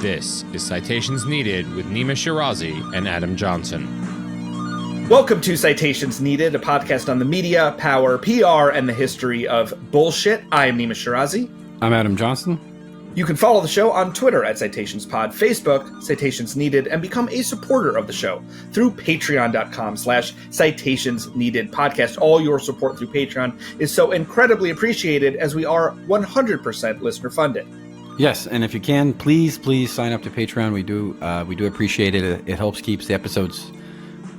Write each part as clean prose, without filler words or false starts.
This is Citations Needed with Nima Shirazi and Adam Johnson. Welcome to Citations Needed, a podcast on the media, power, PR, and the history of bullshit. I am Nima Shirazi. I'm Adam Johnson. You can follow the show on Twitter at CitationsPod, Facebook, Citations Needed, and become a supporter of the show through patreon.com/CitationsNeededPodcast. All your support through Patreon is so incredibly appreciated as we are 100% listener funded. Yes, and if you can, please sign up to Patreon. We do appreciate it. It helps keep the episodes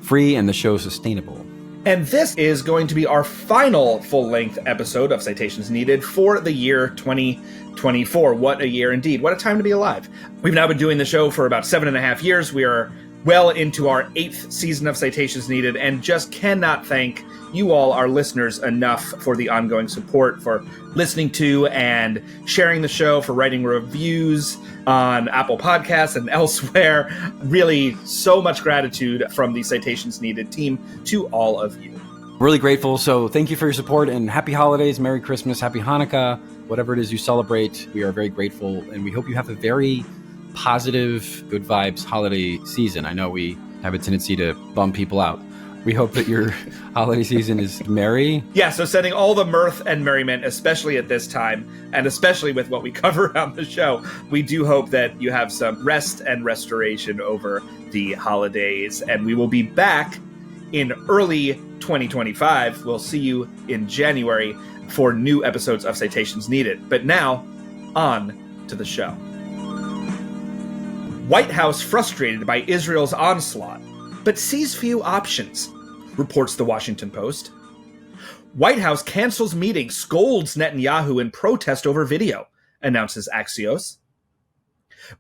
free and the show sustainable. And this is going to be our final full-length episode of Citations Needed for the year 2024. What a year indeed. What a time to be alive. We've now been doing the show for about 7.5 years. We are well into our 8th season of Citations Needed and just cannot thank you all, our listeners, enough for the ongoing support, for listening to and sharing the show, for writing reviews on Apple Podcasts and elsewhere. Really, so much gratitude from the Citations Needed team to all of you. Really grateful. So thank you for your support and happy holidays, Merry Christmas, Happy Hanukkah, whatever it is you celebrate. We are very grateful and we hope you have a very positive, good vibes holiday season. I know we have a tendency to bum people out. We hope that your holiday season is merry. Yeah, so sending all the mirth and merriment, especially at this time, and especially with what we cover on the show, we do hope that you have some rest and restoration over the holidays. And we will be back in early 2025. We'll see you in January for new episodes of Citations Needed. But now, on to the show. White House frustrated by Israel's onslaught, but sees few options, reports The Washington Post. White House cancels meeting, scolds Netanyahu in protest over video, announces Axios.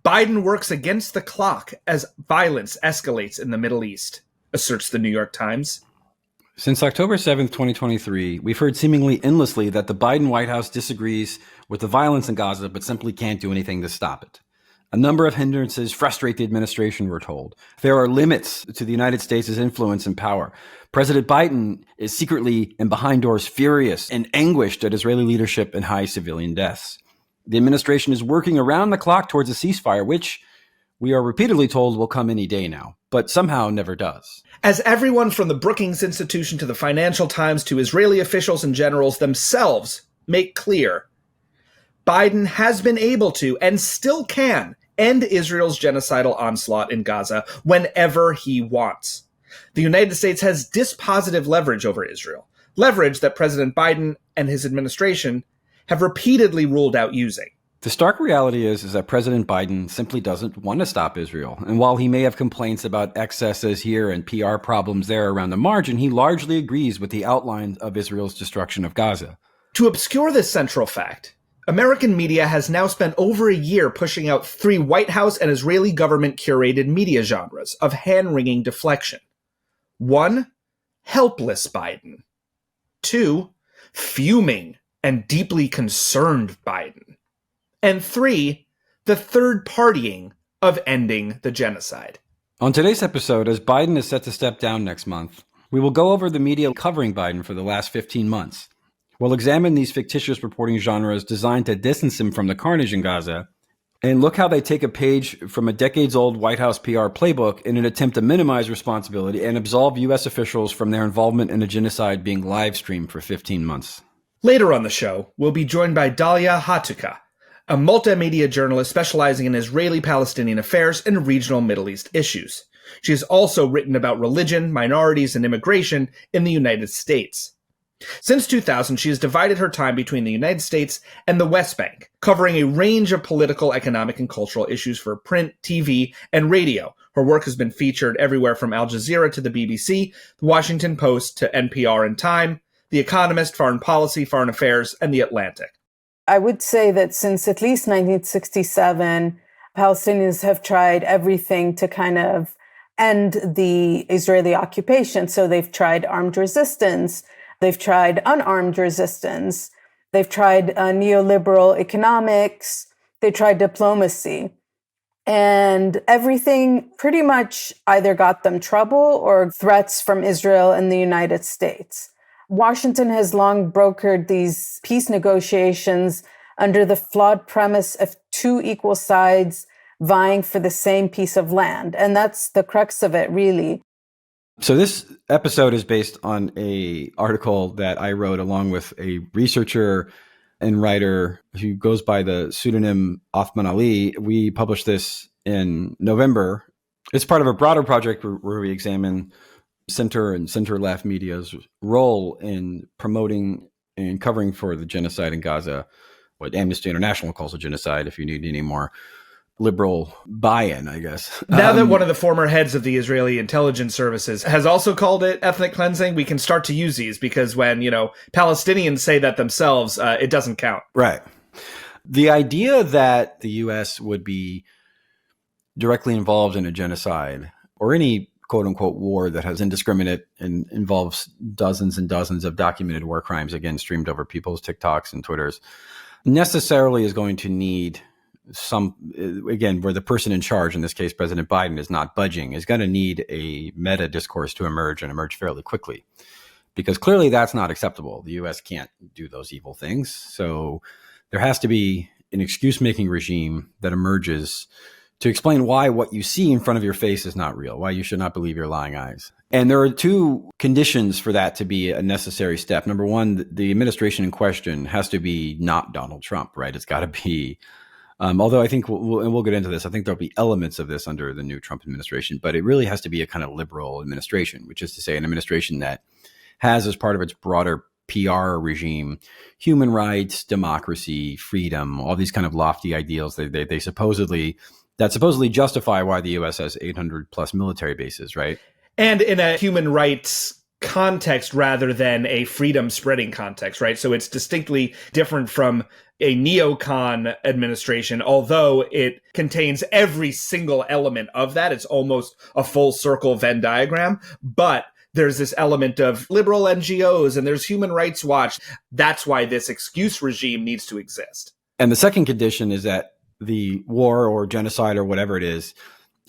Biden works against the clock as violence escalates in the Middle East, asserts the New York Times. Since October 7th, 2023, we've heard seemingly endlessly that the Biden White House disagrees with the violence in Gaza, but simply can't do anything to stop it. A number of hindrances frustrate the administration, we're told. There are limits to the United States' influence and power. President Biden is secretly and behind doors furious and anguished at Israeli leadership and high civilian deaths. The administration is working around the clock towards a ceasefire, which we are repeatedly told will come any day now, but somehow never does. As everyone from the Brookings Institution to the Financial Times to Israeli officials and generals themselves make clear, Biden has been able to, and still can, end Israel's genocidal onslaught in Gaza whenever he wants. The United States has dispositive leverage over Israel, leverage that President Biden and his administration have repeatedly ruled out using. The stark reality is that President Biden simply doesn't want to stop Israel. And while he may have complaints about excesses here and PR problems there around the margin, he largely agrees with the outline of Israel's destruction of Gaza. To obscure this central fact, American media has now spent over a year pushing out 3 White House and Israeli government-curated media genres of hand-wringing deflection. 1, helpless Biden. 2, fuming and deeply concerned Biden. And 3, the third partying of ending the genocide. On today's episode, as Biden is set to step down next month, we will go over the media covering Biden for the last 15 months. We'll examine these fictitious reporting genres designed to distance him from the carnage in Gaza, and look how they take a page from a decades-old White House PR playbook in an attempt to minimize responsibility and absolve U.S. officials from their involvement in a genocide being live-streamed for 15 months. Later on the show, we'll be joined by Dalia Hatuka, a multimedia journalist specializing in Israeli-Palestinian affairs and regional Middle East issues. She has also written about religion, minorities, and immigration in the United States. Since 2000, she has divided her time between the United States and the West Bank, covering a range of political, economic, and cultural issues for print, TV, and radio. Her work has been featured everywhere from Al Jazeera to the BBC, the Washington Post to NPR and Time, The Economist, Foreign Policy, Foreign Affairs, and The Atlantic. I would say that since at least 1967, Palestinians have tried everything to kind of end the Israeli occupation. So they've tried armed resistance. They've tried unarmed resistance. They've tried neoliberal economics. They tried diplomacy. And everything pretty much either got them trouble or threats from Israel and the United States. Washington has long brokered these peace negotiations under the flawed premise of 2 equal sides vying for the same piece of land. And that's the crux of it, really. So this episode is based on a article that I wrote along with a researcher and writer who goes by the pseudonym Othman Ali. We published this in November. It's part of a broader project where we examine center and center-left media's role in promoting and covering for the genocide in Gaza, what Amnesty International calls a genocide, if you need any more liberal buy-in, I guess. Now that one of the former heads of the Israeli intelligence services has also called it ethnic cleansing, we can start to use these, because when, Palestinians say that themselves, it doesn't count. Right. The idea that the U.S. would be directly involved in a genocide or any quote-unquote war that has indiscriminate and involves dozens and dozens of documented war crimes, again, streamed over people's TikToks and Twitters, necessarily is going to need some, again, where the person in charge, in this case, President Biden, is not budging, is going to need a meta discourse to emerge and emerge fairly quickly, because clearly that's not acceptable. The U.S. can't do those evil things. So there has to be an excuse-making regime that emerges to explain why what you see in front of your face is not real, why you should not believe your lying eyes. And there are two conditions for that to be a necessary step. Number one, the administration in question has to be not Donald Trump, right? It's got to be, although I think we'll get into this, I think there'll be elements of this under the new Trump administration, but it really has to be a kind of liberal administration, which is to say an administration that has as part of its broader PR regime human rights, democracy, freedom, all these kind of lofty ideals they supposedly justify why the U.S. has 800 plus military bases, right? And in a human rights context rather than a freedom spreading context, right? So it's distinctly different from a neocon administration, although it contains every single element of that. It's almost a full circle Venn diagram, but there's this element of liberal NGOs and there's Human Rights Watch. That's why this excuse regime needs to exist. And the second condition is that the war or genocide or whatever it is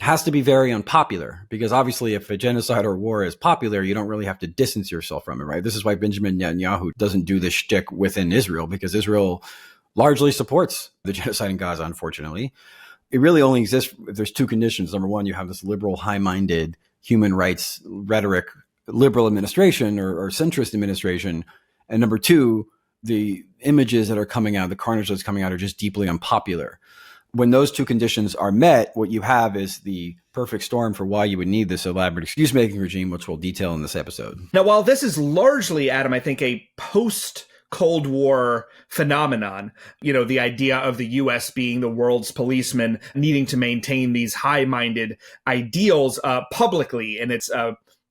has to be very unpopular, because obviously if a genocide or war is popular, you don't really have to distance yourself from it, right? This is why Benjamin Netanyahu doesn't do this shtick within Israel, because Israel largely supports the genocide in Gaza, unfortunately. It really only exists if there's two conditions. Number one, you have this liberal, high-minded human rights rhetoric, liberal administration or centrist administration. And number two, the images that are coming out, the carnage that's coming out, are just deeply unpopular. When those two conditions are met, what you have is the perfect storm for why you would need this elaborate excuse-making regime, which we'll detail in this episode. Now, while this is largely, Adam, I think a post-Cold War phenomenon, the idea of the U.S. being the world's policeman, needing to maintain these high-minded ideals publicly in its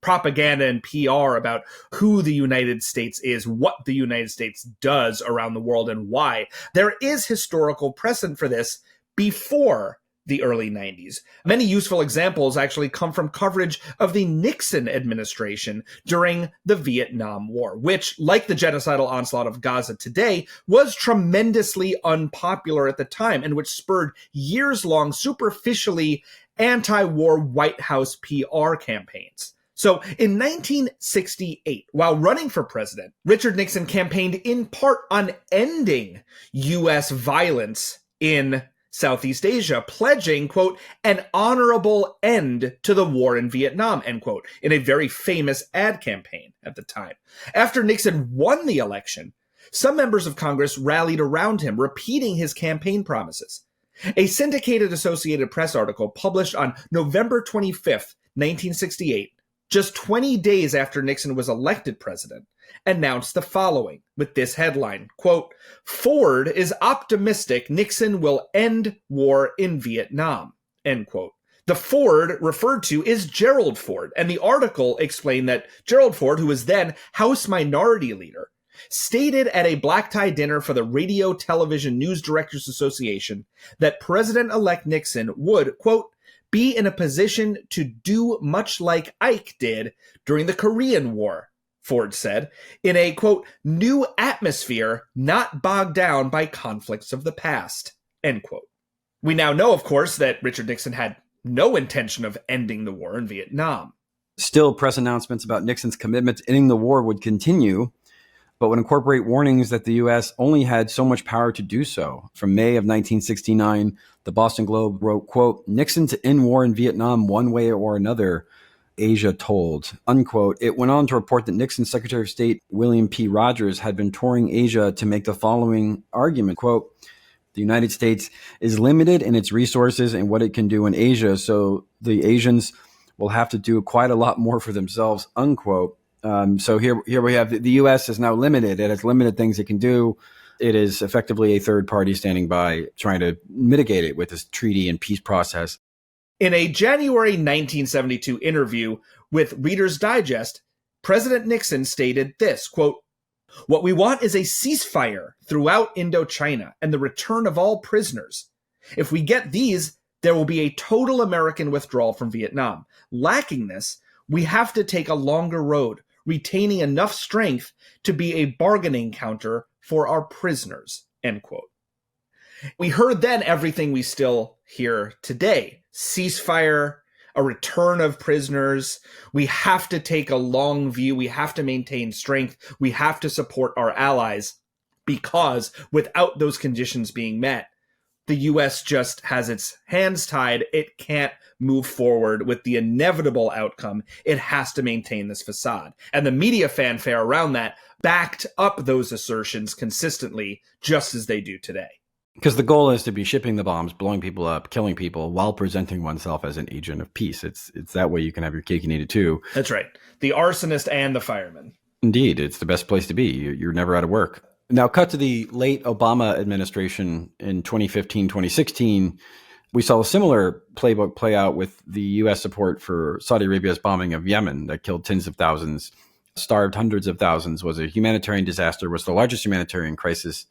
propaganda and PR about who the United States is, what the United States does around the world, and why. There is historical precedent for this before the early 90s. Many useful examples actually come from coverage of the Nixon administration during the Vietnam War, which, like the genocidal onslaught of Gaza today, was tremendously unpopular at the time and which spurred years-long, superficially anti-war White House PR campaigns. So in 1968, while running for president, Richard Nixon campaigned in part on ending U.S. violence in Southeast Asia, pledging, quote, an honorable end to the war in Vietnam, end quote, in a very famous ad campaign at the time. After Nixon won the election, some members of Congress rallied around him, repeating his campaign promises. A syndicated Associated Press article published on November 25th, 1968, just 20 days after Nixon was elected president, announced the following with this headline, quote, Ford is optimistic Nixon will end war in Vietnam, end quote. The Ford referred to is Gerald Ford, and the article explained that Gerald Ford, who was then House Minority Leader, stated at a black-tie dinner for the Radio Television News Directors Association that President-elect Nixon would, quote, be in a position to do much like Ike did during the Korean War, Ford said, in a, quote, new atmosphere not bogged down by conflicts of the past, end quote. We now know, of course, that Richard Nixon had no intention of ending the war in Vietnam. Still, press announcements about Nixon's commitment to ending the war would continue. but would incorporate warnings that the U.S. only had so much power to do so. From May of 1969, the Boston Globe wrote, quote, "Nixon to end war in Vietnam one way or another, Asia told," unquote. It went on to report that Nixon's Secretary of State, William P. Rogers, had been touring Asia to make the following argument, quote, "The United States is limited in its resources and what it can do in Asia, so the Asians will have to do quite a lot more for themselves," unquote. So here we have the U.S. is now limited. It has limited things it can do. It is effectively a third party standing by trying to mitigate it with this treaty and peace process. In a January 1972 interview with Reader's Digest, President Nixon stated this, quote, "What we want is a ceasefire throughout Indochina and the return of all prisoners. If we get these, there will be a total American withdrawal from Vietnam. Lacking this, we have to take a longer road, retaining enough strength to be a bargaining counter for our prisoners," end quote. We heard then everything we still hear today. Ceasefire, a return of prisoners. We have to take a long view. We have to maintain strength. We have to support our allies, because without those conditions being met, the U.S. just has its hands tied. It can't move forward with the inevitable outcome. It has to maintain this facade. And the media fanfare around that backed up those assertions consistently, just as they do today. Because the goal is to be shipping the bombs, blowing people up, killing people, while presenting oneself as an agent of peace. It's that way you can have your cake and eat it too. That's right. The arsonist and the fireman. Indeed, it's the best place to be. You're never out of work. Now, cut to the late Obama administration in 2015, 2016. We saw a similar playbook play out with the U.S. support for Saudi Arabia's bombing of Yemen that killed tens of thousands, starved hundreds of thousands, was a humanitarian disaster, was the largest humanitarian crisis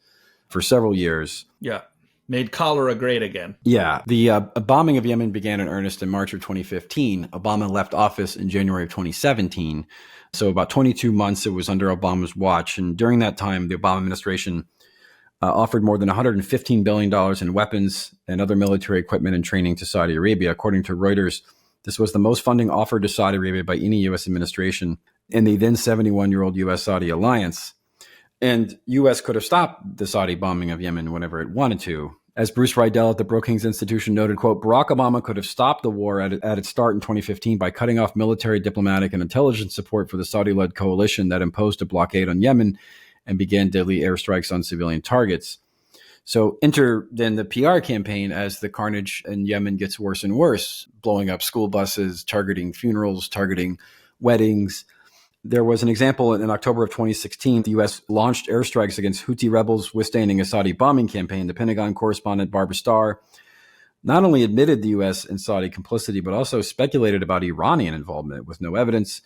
for several years. Yeah. Made cholera great again. Yeah. The bombing of Yemen began in earnest in March of 2015. Obama left office in January of 2017. So about 22 months it was under Obama's watch. And during that time, the Obama administration offered more than $115 billion in weapons and other military equipment and training to Saudi Arabia. According to Reuters, this was the most funding offered to Saudi Arabia by any U.S. administration in the then 71-year-old U.S.-Saudi alliance. And U.S. could have stopped the Saudi bombing of Yemen whenever it wanted to. As Bruce Riedel at the Brookings Institution noted, quote, "Barack Obama could have stopped the war at its start in 2015 by cutting off military, diplomatic, and intelligence support for the Saudi-led coalition that imposed a blockade on Yemen and began deadly airstrikes on civilian targets." So enter then the PR campaign as the carnage in Yemen gets worse and worse, blowing up school buses, targeting funerals, targeting weddings. There was an example in October of 2016. The U.S. launched airstrikes against Houthi rebels withstanding a Saudi bombing campaign. The Pentagon correspondent Barbara Starr not only admitted the U.S. and Saudi complicity, but also speculated about Iranian involvement with no evidence.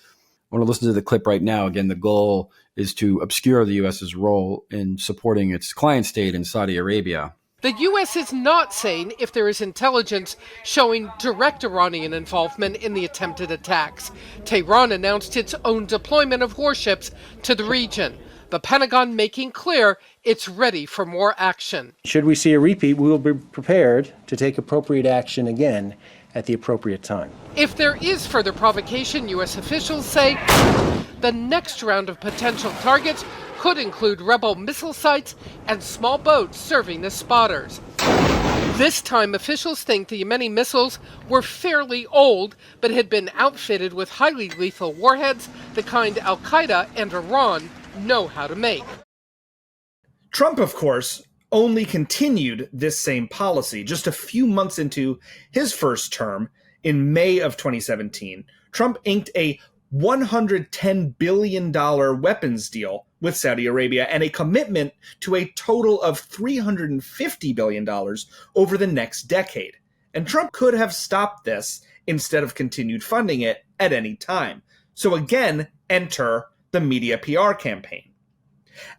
I want to listen to the clip right now. Again, the goal is to obscure the U.S.'s role in supporting its client state in Saudi Arabia. The U.S. is not saying if there is intelligence showing direct Iranian involvement in the attempted attacks. Tehran announced its own deployment of warships to the region. The Pentagon making clear it's ready for more action. Should we see a repeat, we will be prepared to take appropriate action again at the appropriate time. If there is further provocation, U.S. officials say the next round of potential targets could include rebel missile sites and small boats serving as spotters. This time, officials think the Yemeni missiles were fairly old, but had been outfitted with highly lethal warheads, the kind Al-Qaeda and Iran know how to make. Trump, of course, only continued this same policy. Just a few months into his first term, in May of 2017, Trump inked a $110 billion weapons deal with Saudi Arabia and a commitment to a total of $350 billion over the next decade. And Trump could have stopped this instead of continued funding it at any time. So again, enter the media PR campaign.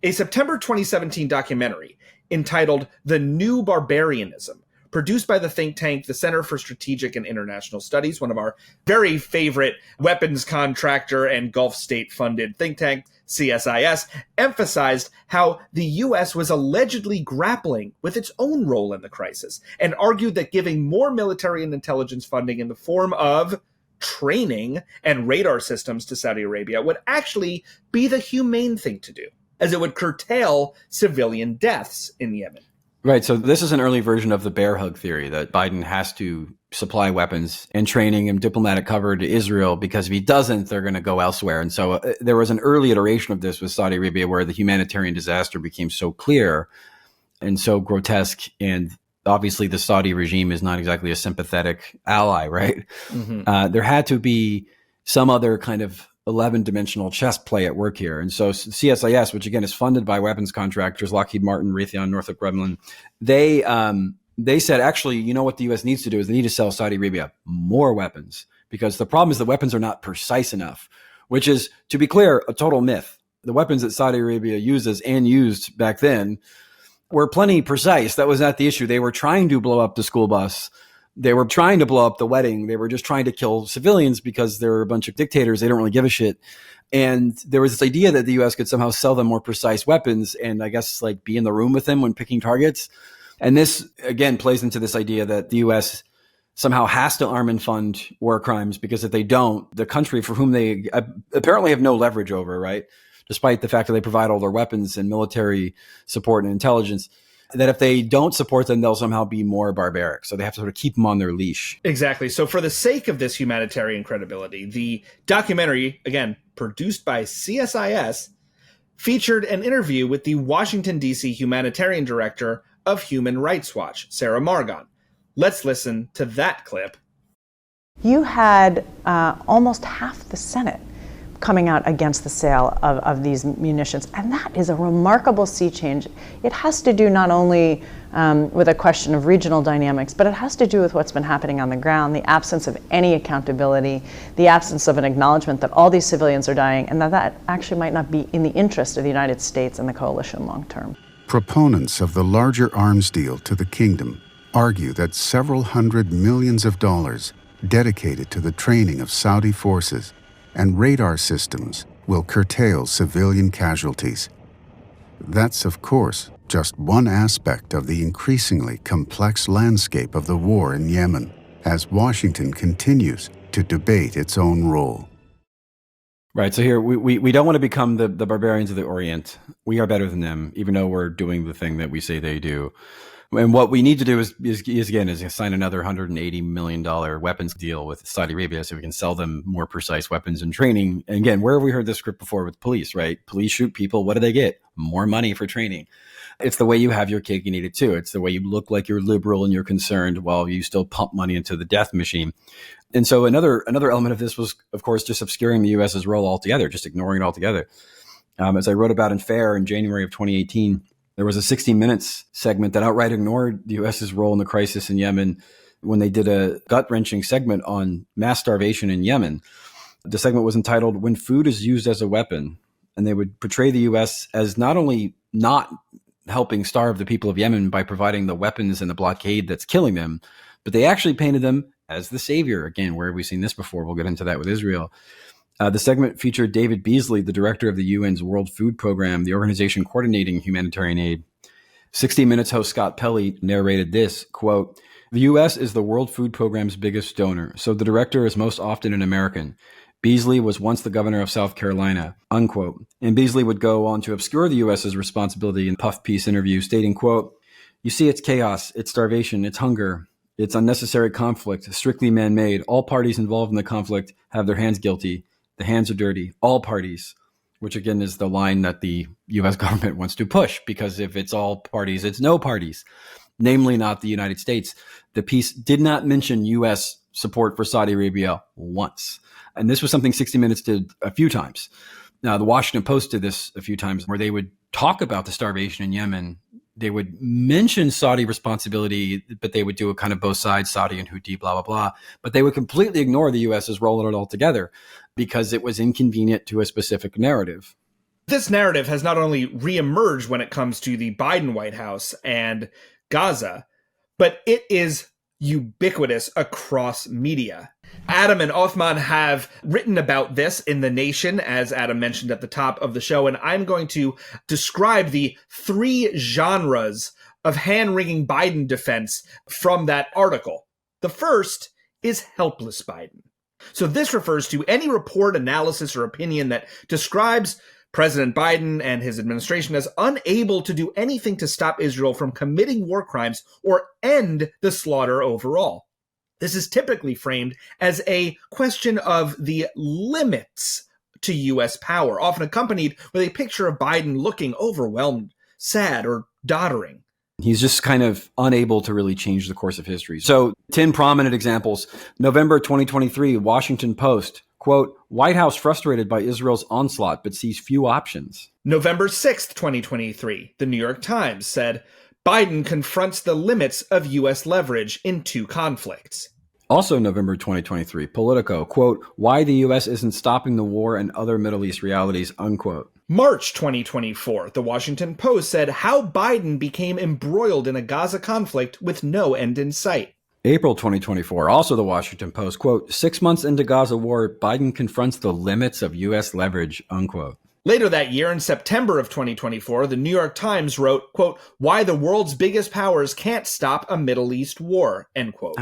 A September 2017 documentary entitled The New Barbarianism, produced by the think tank, the Center for Strategic and International Studies, one of our very favorite weapons contractor and Gulf state-funded think tank, CSIS, emphasized how the U.S. was allegedly grappling with its own role in the crisis and argued that giving more military and intelligence funding in the form of training and radar systems to Saudi Arabia would actually be the humane thing to do. as it would curtail civilian deaths in Yemen. Right. So this is an early version of the bear hug theory that Biden has to supply weapons and training and diplomatic cover to Israel, because if he doesn't, they're going to go elsewhere. And so there was an early iteration of this with Saudi Arabia where the humanitarian disaster became so clear and so grotesque. And obviously the Saudi regime is not exactly a sympathetic ally, right? Mm-hmm. There had to be some other kind of 11-dimensional chess play at work here. And so CSIS, which again is funded by weapons contractors, Lockheed Martin, Raytheon, Northrop Grumman, they said, actually, you know what the U.S. needs to do is they need to sell Saudi Arabia more weapons, because the problem is the weapons are not precise enough, which is, to be clear, a total myth. The weapons that Saudi Arabia uses and used back then were plenty precise. That was not the issue. They were trying to blow up the school bus. They were trying to blow up the wedding. They were just trying to kill civilians because they're a bunch of dictators. They don't really give a shit. And there was this idea that the U.S. could somehow sell them more precise weapons and I guess like be in the room with them when picking targets. And this, again, plays into this idea that the U.S. somehow has to arm and fund war crimes, because if they don't, the country for whom they apparently have no leverage over, right, despite the fact that they provide all their weapons and military support and intelligence, that if they don't support them, they'll somehow be more barbaric. So they have to sort of keep them on their leash. Exactly. So for the sake of this humanitarian credibility, the documentary, again, produced by CSIS, featured an interview with the Washington, D.C. humanitarian director of Human Rights Watch, Sarah Margon. Let's listen to that clip. You had almost half the Senate coming out against the sale of these munitions. And that is a remarkable sea change. It has to do not only with a question of regional dynamics, but it has to do with what's been happening on the ground, the absence of any accountability, the absence of an acknowledgement that all these civilians are dying, and that actually might not be in the interest of the United States and the coalition long term. Proponents of the larger arms deal to the kingdom argue that several $100 million dedicated to the training of Saudi forces and radar systems will curtail civilian casualties. That's, of course, just one aspect of the increasingly complex landscape of the war in Yemen, as Washington continues to debate its own role. Right. So here, we don't want to become the barbarians of the Orient. We are better than them, even though we're doing the thing that we say they do. And what we need to do is sign another $180 million weapons deal with Saudi Arabia so we can sell them more precise weapons and training. And again, where have we heard this script before with police, right? Police shoot people. What do they get? More money for training. It's the way you have your cake and eat it too. It's the way you look like you're liberal and you're concerned while you still pump money into the death machine. And so another element of this was, of course, just obscuring the U.S.'s role altogether, just ignoring it altogether. As I wrote about in FAIR in January of 2018, there was a 60 Minutes segment that outright ignored the U.S.'s role in the crisis in Yemen when they did a gut-wrenching segment on mass starvation in Yemen. The segment was entitled, "When Food is Used as a Weapon," and they would portray the U.S. as not only not helping starve the people of Yemen by providing the weapons and the blockade that's killing them, but they actually painted them as the savior. Again, where have we seen this before? We'll get into that with Israel. The segment featured David Beasley, the director of the UN's World Food Program, the organization coordinating humanitarian aid. 60 Minutes host Scott Pelley narrated this, quote, "The U.S. is the World Food Program's biggest donor, so the director is most often an American. Beasley was once the governor of South Carolina," unquote. And Beasley would go on to obscure the U.S.'s responsibility in puff piece interview, stating, quote, "You see, it's chaos, it's starvation, it's hunger, it's unnecessary conflict, strictly man-made. All parties involved in the conflict have their hands guilty. The hands are dirty, all parties," which again is the line that the U.S. government wants to push, because if it's all parties, it's no parties, namely not the United States. The piece did not mention U.S. support for Saudi Arabia once. And this was something 60 Minutes did a few times. Now, the Washington Post did this a few times where they would talk about the starvation in Yemen. They would mention Saudi responsibility, but they would do a kind of both sides, Saudi and Houthi, blah, blah, blah. But they would completely ignore the U.S.'s role in it altogether because it was inconvenient to a specific narrative. This narrative has not only reemerged when it comes to the Biden White House and Gaza, but it is ubiquitous across media. Adam and Othman have written about this in The Nation, as Adam mentioned at the top of the show, and I'm going to describe the 3 genres of hand-wringing Biden defense from that article. The first is helpless Biden. So this refers to any report, analysis, or opinion that describes President Biden and his administration as unable to do anything to stop Israel from committing war crimes or end the slaughter overall. This is typically framed as a question of the limits to U.S. power, often accompanied with a picture of Biden looking overwhelmed, sad, or doddering. He's just kind of unable to really change the course of history. So 10 prominent examples. November 2023, Washington Post, quote, White House frustrated by Israel's onslaught but sees few options. November 6th, 2023, the New York Times said, Biden confronts the limits of U.S. leverage in two conflicts. Also November 2023, Politico, quote, why the U.S. isn't stopping the war and other Middle East realities, unquote. March 2024, the Washington Post said how Biden became embroiled in a Gaza conflict with no end in sight. April 2024, also the Washington Post, quote, 6 months into Gaza war, Biden confronts the limits of U.S. leverage, unquote. Later that year, in September of 2024, the New York Times wrote, quote, why the world's biggest powers can't stop a Middle East war, end quote.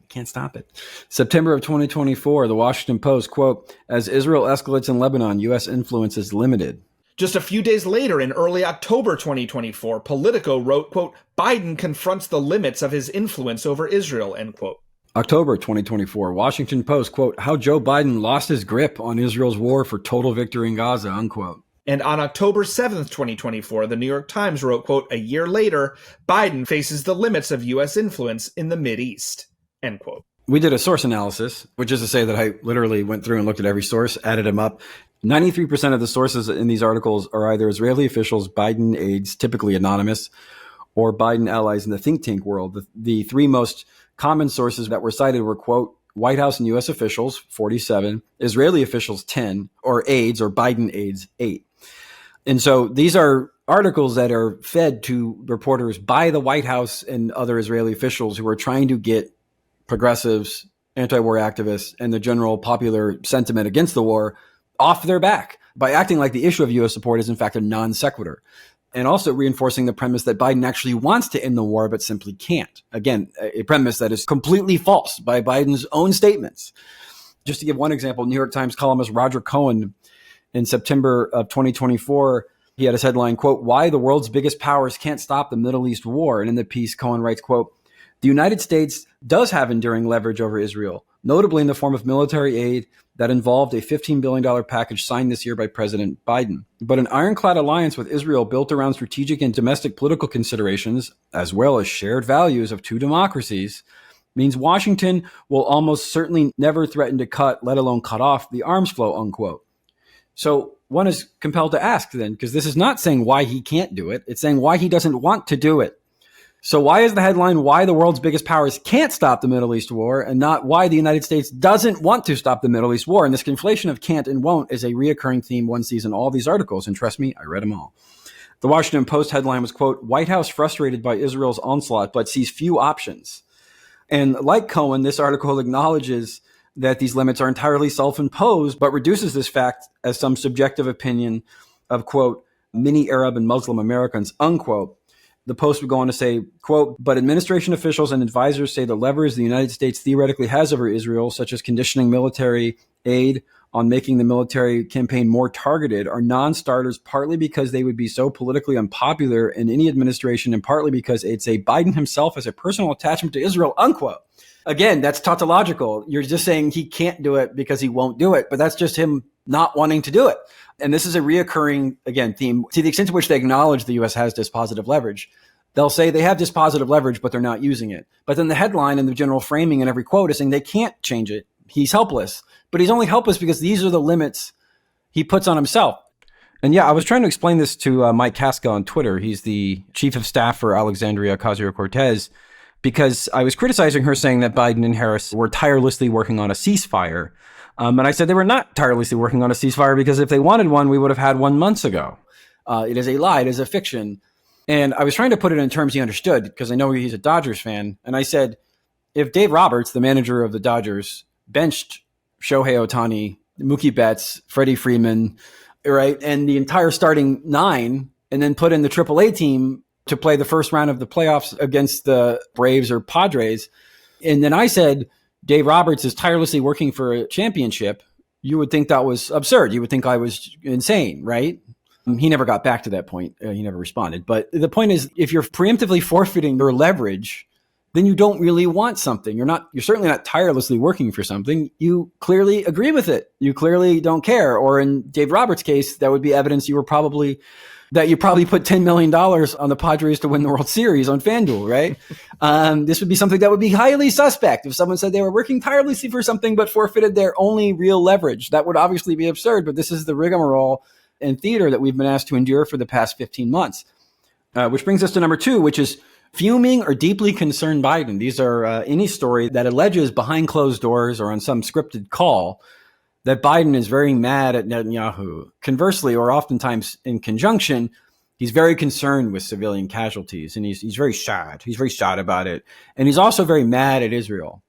Can't stop it. September of 2024, the Washington Post, quote, as Israel escalates in Lebanon, U.S. influence is limited. Just a few days later, in early October 2024, Politico wrote, quote, Biden confronts the limits of his influence over Israel, end quote. October 2024, Washington Post, quote, how Joe Biden lost his grip on Israel's war for total victory in Gaza, unquote. And on October 7th, 2024, the New York Times wrote, quote, a year later, Biden faces the limits of U.S. influence in the Mideast, end quote. We did a source analysis, which is to say that I literally went through and looked at every source, added them up. 93% of the sources in these articles are either Israeli officials, Biden aides, typically anonymous, or Biden allies in the think tank world. The three most common sources that were cited were, quote, White House and U.S. officials, 47, Israeli officials, 10, or aides, or Biden aides, 8. And so these are articles that are fed to reporters by the White House and other Israeli officials who are trying to get progressives, anti-war activists, and the general popular sentiment against the war off their back by acting like the issue of U.S. support is in fact a non sequitur, and also reinforcing the premise that Biden actually wants to end the war but simply can't. Again, a premise that is completely false by Biden's own statements. Just to give one example, New York Times columnist Roger Cohen in September of 2024, he had his headline, quote, why the world's biggest powers can't stop the Middle East war. And in the piece, Cohen writes, quote, the United States does have enduring leverage over Israel, notably in the form of military aid that involved a $15 billion package signed this year by President Biden. But an ironclad alliance with Israel built around strategic and domestic political considerations, as well as shared values of two democracies, means Washington will almost certainly never threaten to cut, let alone cut off, the arms flow, unquote. So one is compelled to ask then, because this is not saying why he can't do it. It's saying why he doesn't want to do it. So why is the headline, why the world's biggest powers can't stop the Middle East war, and not why the United States doesn't want to stop the Middle East war? And this conflation of can't and won't is a reoccurring theme one sees in all these articles. And trust me, I read them all. The Washington Post headline was, quote, White House frustrated by Israel's onslaught, but sees few options. And like Cohen, this article acknowledges that these limits are entirely self-imposed, but reduces this fact as some subjective opinion of, quote, many Arab and Muslim Americans, unquote. The Post would go on to say, quote, but administration officials and advisors say the levers the United States theoretically has over Israel, such as conditioning military aid on making the military campaign more targeted, are non-starters, partly because they would be so politically unpopular in any administration, and partly because it's a Biden himself has a personal attachment to Israel, unquote. Again, that's tautological. You're just saying he can't do it because he won't do it, but that's just him not wanting to do it. And this is a reoccurring, again, theme. To the extent to which they acknowledge the U.S. has dispositive leverage, they'll say they have dispositive leverage, but they're not using it. But then the headline and the general framing in every quote is saying they can't change it. He's helpless. But he's only helpless because these are the limits he puts on himself. And yeah, I was trying to explain this to Mike Casca on Twitter. He's the chief of staff for Alexandria Ocasio-Cortez, because I was criticizing her saying that Biden and Harris were tirelessly working on a ceasefire. And I said they were not tirelessly working on a ceasefire because if they wanted one, we would have had one months ago. It is a lie. It is a fiction. And I was trying to put it in terms he understood because I know he's a Dodgers fan. And I said, if Dave Roberts, the manager of the Dodgers, benched Shohei Ohtani, Mookie Betts, Freddie Freeman, right, and the entire starting 9, and then put in the AAA team to play the first round of the playoffs against the Braves or Padres, and then I said, Dave Roberts is tirelessly working for a championship, you would think that was absurd. You would think I was insane, right? He never got back to that point. He never responded. But the point is, if you're preemptively forfeiting your leverage, then you don't really want something. You're certainly not tirelessly working for something. You clearly agree with it. You clearly don't care. Or in Dave Roberts' case, that would be evidence you probably put $10 million on the Padres to win the World Series on FanDuel, right? This would be something that would be highly suspect. If someone said they were working tirelessly for something but forfeited their only real leverage, that would obviously be absurd. But this is the rigmarole in theater that we've been asked to endure for the past 15 months. Which brings us to number 2, which is fuming or deeply concerned Biden. These are any story that alleges behind closed doors or on some scripted call that Biden is very mad at Netanyahu. Conversely, or oftentimes in conjunction, he's very concerned with civilian casualties, and he's very sad. He's very sad about it. And he's also very mad at Israel.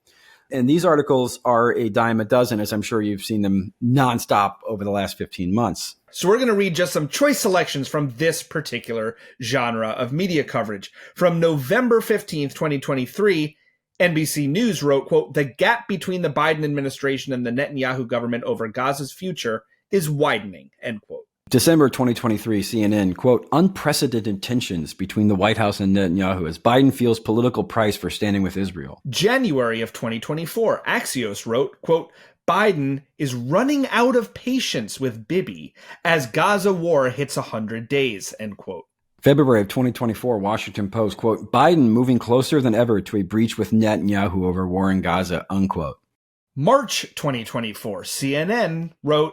And these articles are a dime a dozen, as I'm sure you've seen them nonstop over the last 15 months. So we're going to read just some choice selections from this particular genre of media coverage. From November 15th, 2023, NBC News wrote, quote, "The gap between the Biden administration and the Netanyahu government over Gaza's future is widening," end quote. December 2023, CNN, quote, "Unprecedented tensions between the White House and Netanyahu as Biden feels political price for standing with Israel." January of 2024, Axios wrote, quote, "Biden is running out of patience with Bibi as Gaza war hits 100 days," end quote. February of 2024, Washington Post, quote, "Biden moving closer than ever to a breach with Netanyahu over war in Gaza," unquote. March 2024, CNN wrote,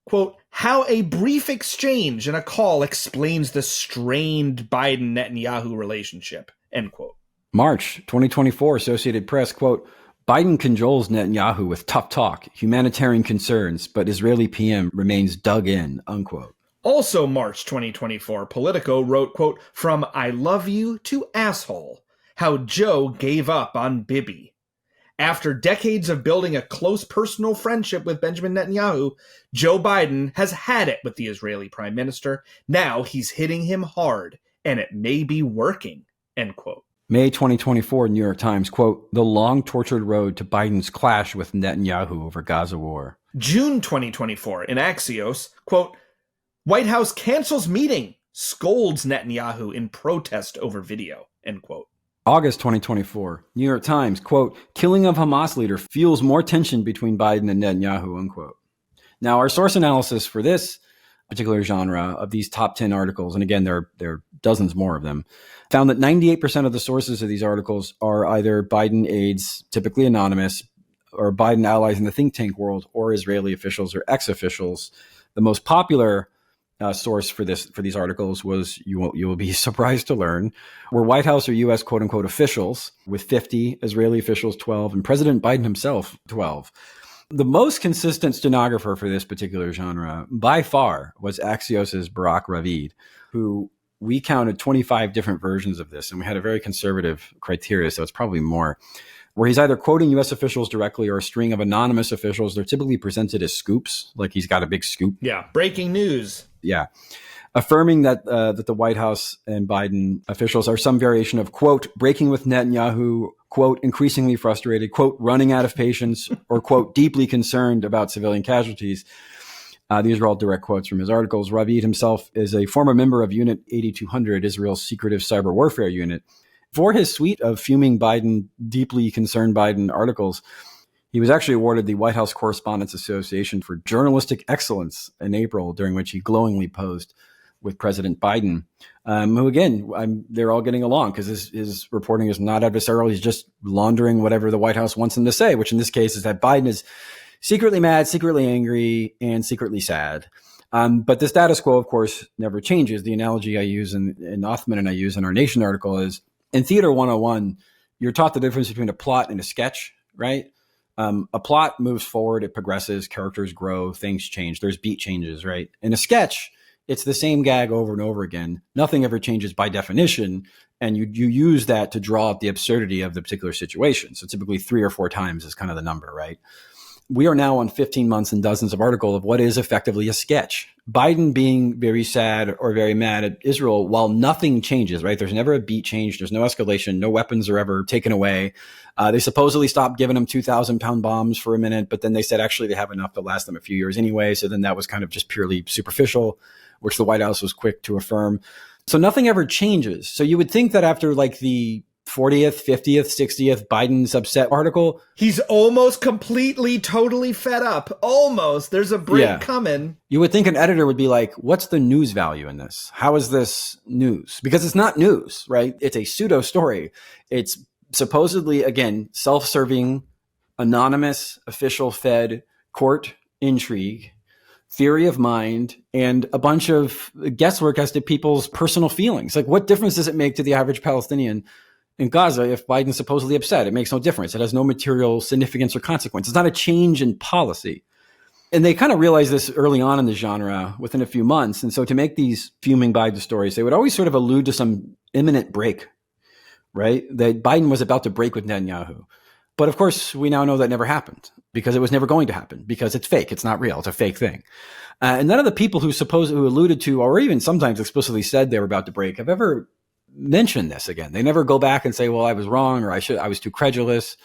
quote, "How a brief exchange and a call explains the strained Biden-Netanyahu relationship," end quote. March 2024, Associated Press, quote, "Biden cajoles Netanyahu with tough talk, humanitarian concerns, but Israeli PM remains dug in," unquote. Also March 2024, Politico wrote, quote, "From I love you to asshole, how Joe gave up on Bibi. After decades of building a close personal friendship with Benjamin Netanyahu, Joe Biden has had it with the Israeli prime minister. Now he's hitting him hard, and it may be working," end quote. May 2024, New York Times, quote, "The long tortured road to Biden's clash with Netanyahu over Gaza war." June 2024, in Axios, quote, "White House cancels meeting, scolds Netanyahu in protest over video," end quote. August 2024, New York Times, quote, "Killing of Hamas leader fuels more tension between Biden and Netanyahu," unquote. Now, our source analysis for this particular genre of these top 10 articles, and again, there are dozens more of them, found that 98% of the sources of these articles are either Biden aides, typically anonymous, or Biden allies in the think tank world, or Israeli officials or ex-officials. The most popular source for these articles was, you will be surprised to learn, were White House or U.S. quote unquote officials, with 50, Israeli officials 12, and President Biden himself 12. The most consistent stenographer for this particular genre, by far, was Axios' Barak Ravid, who we counted 25 different versions of this, and we had a very conservative criteria, so it's probably more, where he's either quoting U.S. officials directly or a string of anonymous officials. They're typically presented as scoops, like he's got a big scoop. Yeah, breaking news. Yeah. Affirming that the White House and Biden officials are some variation of, quote, breaking with Netanyahu, quote, increasingly frustrated, quote, running out of patience, or, quote, deeply concerned about civilian casualties. These are all direct quotes from his articles. Ravid himself is a former member of Unit 8200, Israel's secretive cyber warfare unit. For his suite of fuming Biden, deeply concerned Biden articles, he was actually awarded the White House Correspondents Association for Journalistic Excellence in April, during which he glowingly posed with President Biden, who, again, they're all getting along because his reporting is not adversarial. He's just laundering whatever the White House wants him to say, which in this case is that Biden is secretly mad, secretly angry, and secretly sad. But the status quo, of course, never changes. The analogy I use in Othman and I use in our Nation article is, in Theater 101, you're taught the difference between a plot and a sketch, right? A plot moves forward, it progresses, characters grow, things change. There's beat changes, right? In a sketch, it's the same gag over and over again. Nothing ever changes by definition, and you use that to draw out the absurdity of the particular situation. So typically 3 or 4 times is kind of the number, right? we are now on 15 months and dozens of articles of what is effectively a sketch. Biden being very sad or very mad at Israel while nothing changes, right? There's never a beat change. There's no escalation. No weapons are ever taken away. They supposedly stopped giving them 2,000-pound bombs for a minute, but then they said actually they have enough to last them a few years anyway. So then that was kind of just purely superficial, which the White House was quick to affirm. So nothing ever changes. So you would think that after like the 40th, 50th, 60th Biden's upset article, he's almost completely, totally fed up. Almost. There's a break coming. You would think an editor would be like, what's the news value in this? How is this news? Because it's not news, right? It's a pseudo story. It's supposedly, again, self-serving, anonymous, official fed court intrigue, theory of mind, and a bunch of guesswork as to people's personal feelings. Like, what difference does it make to the average Palestinian in Gaza if Biden's supposedly upset? It makes no difference. It has no material significance or consequence. It's not a change in policy. And they kind of realized this early on in the genre within a few months. And so to make these fuming Biden stories, they would always sort of allude to some imminent break, right? That Biden was about to break with Netanyahu. But of course, we now know that never happened because it was never going to happen because it's fake. It's not real. It's a fake thing. And none of the people who alluded to, or even sometimes explicitly said they were about to break, have ever mentioned this again. They never go back and say, well, I was wrong, or I was too credulous,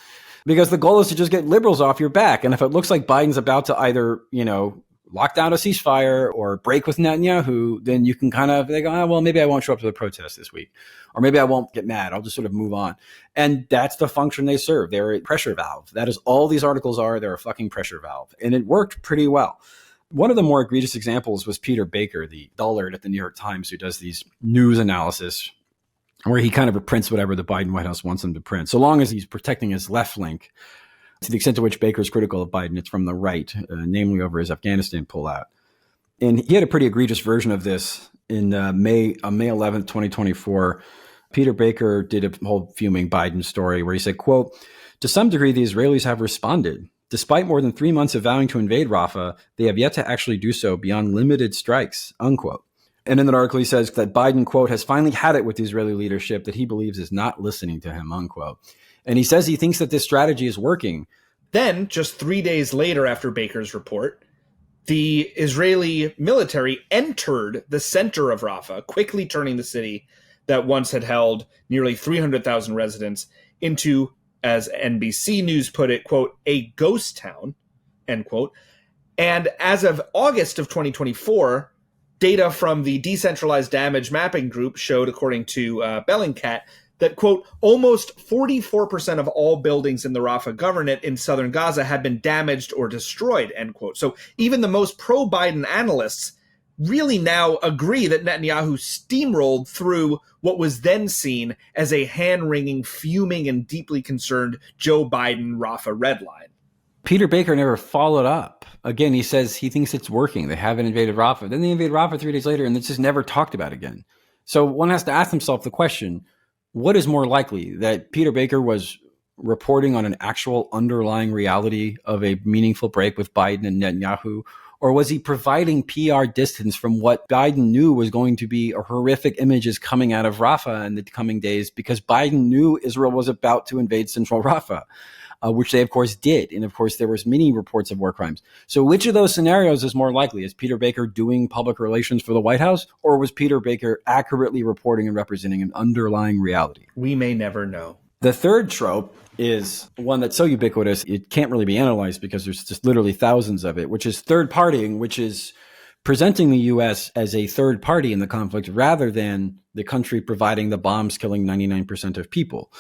because the goal is to just get liberals off your back. And if it looks like Biden's about to either, lock down a ceasefire or break with Netanyahu, then you can they go, well, maybe I won't show up to the protest this week, or maybe I won't get mad. I'll just sort of move on. And that's the function they serve. They're a pressure valve. That is all these articles are. They're a fucking pressure valve. And it worked pretty well. One of the more egregious examples was Peter Baker, the dullard at the New York Times, who does these news analysis where he kind of prints whatever the Biden White House wants him to print, so long as he's protecting his left flank. To the extent to which Baker is critical of Biden, it's from the right, namely over his Afghanistan pullout. And he had a pretty egregious version of this in May 11th, 2024. Peter Baker did a whole fuming Biden story where he said, quote, "To some degree, the Israelis have responded. Despite more than 3 months of vowing to invade Rafah, they have yet to actually do so beyond limited strikes," unquote. And in that article, he says that Biden, quote, "has finally had it with the Israeli leadership that he believes is not listening to him," unquote. And he says he thinks that this strategy is working. Then, just 3 days later after Baker's report, the Israeli military entered the center of Rafah, quickly turning the city that once had held nearly 300,000 residents into, as NBC News put it, quote, "a ghost town," end quote. And as of August of 2024, data from the Decentralized Damage Mapping Group showed, according to Bellingcat, that, quote, "almost 44% of all buildings in the Rafah governorate in southern Gaza have been damaged or destroyed," end quote. So even the most pro-Biden analysts really now agree that Netanyahu steamrolled through what was then seen as a hand-wringing, fuming, and deeply concerned Joe Biden Rafah red line. Peter Baker never followed up. Again, he says he thinks it's working. They haven't invaded Rafah. Then they invade Rafah 3 days later, and it's just never talked about again. So one has to ask himself the question, what is more likely, that Peter Baker was reporting on an actual underlying reality of a meaningful break with Biden and Netanyahu, or was he providing PR distance from what Biden knew was going to be horrific images coming out of Rafah in the coming days because Biden knew Israel was about to invade central Rafah? Which they, of course, did. And, of course, there was many reports of war crimes. So which of those scenarios is more likely? Is Peter Baker doing public relations for the White House, or was Peter Baker accurately reporting and representing an underlying reality? We may never know. The third trope is one that's so ubiquitous, it can't really be analyzed because there's just literally thousands of it, which is third partying, which is presenting the U.S. as a third party in the conflict rather than the country providing the bombs killing 99% of people.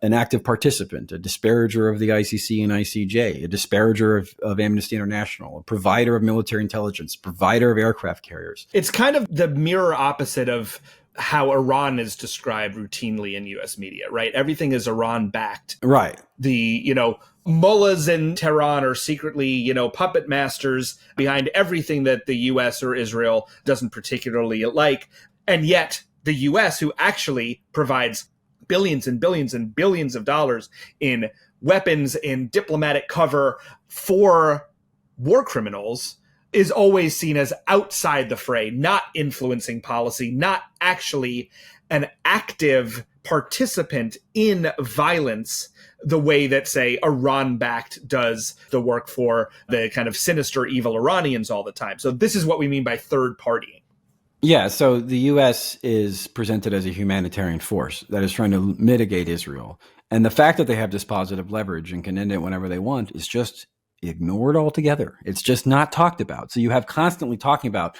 An active participant, a disparager of the ICC and ICJ, a disparager of Amnesty International, a provider of military intelligence, provider of aircraft carriers. It's kind of the mirror opposite of how Iran is described routinely in U.S. media, right? Everything is Iran-backed. Right. The, mullahs in Tehran are secretly, puppet masters behind everything that the U.S. or Israel doesn't particularly like. And yet the U.S., who actually provides billions and billions and billions of dollars in weapons, in diplomatic cover for war criminals, is always seen as outside the fray, not influencing policy, not actually an active participant in violence the way that, say, Iran-backed does the work for the kind of sinister, evil Iranians all the time. So this is what we mean by third partying. Yeah, so the U.S. is presented as a humanitarian force that is trying to mitigate Israel. And the fact that they have dispositive leverage and can end it whenever they want is just ignored altogether. It's just not talked about. So you have constantly talking about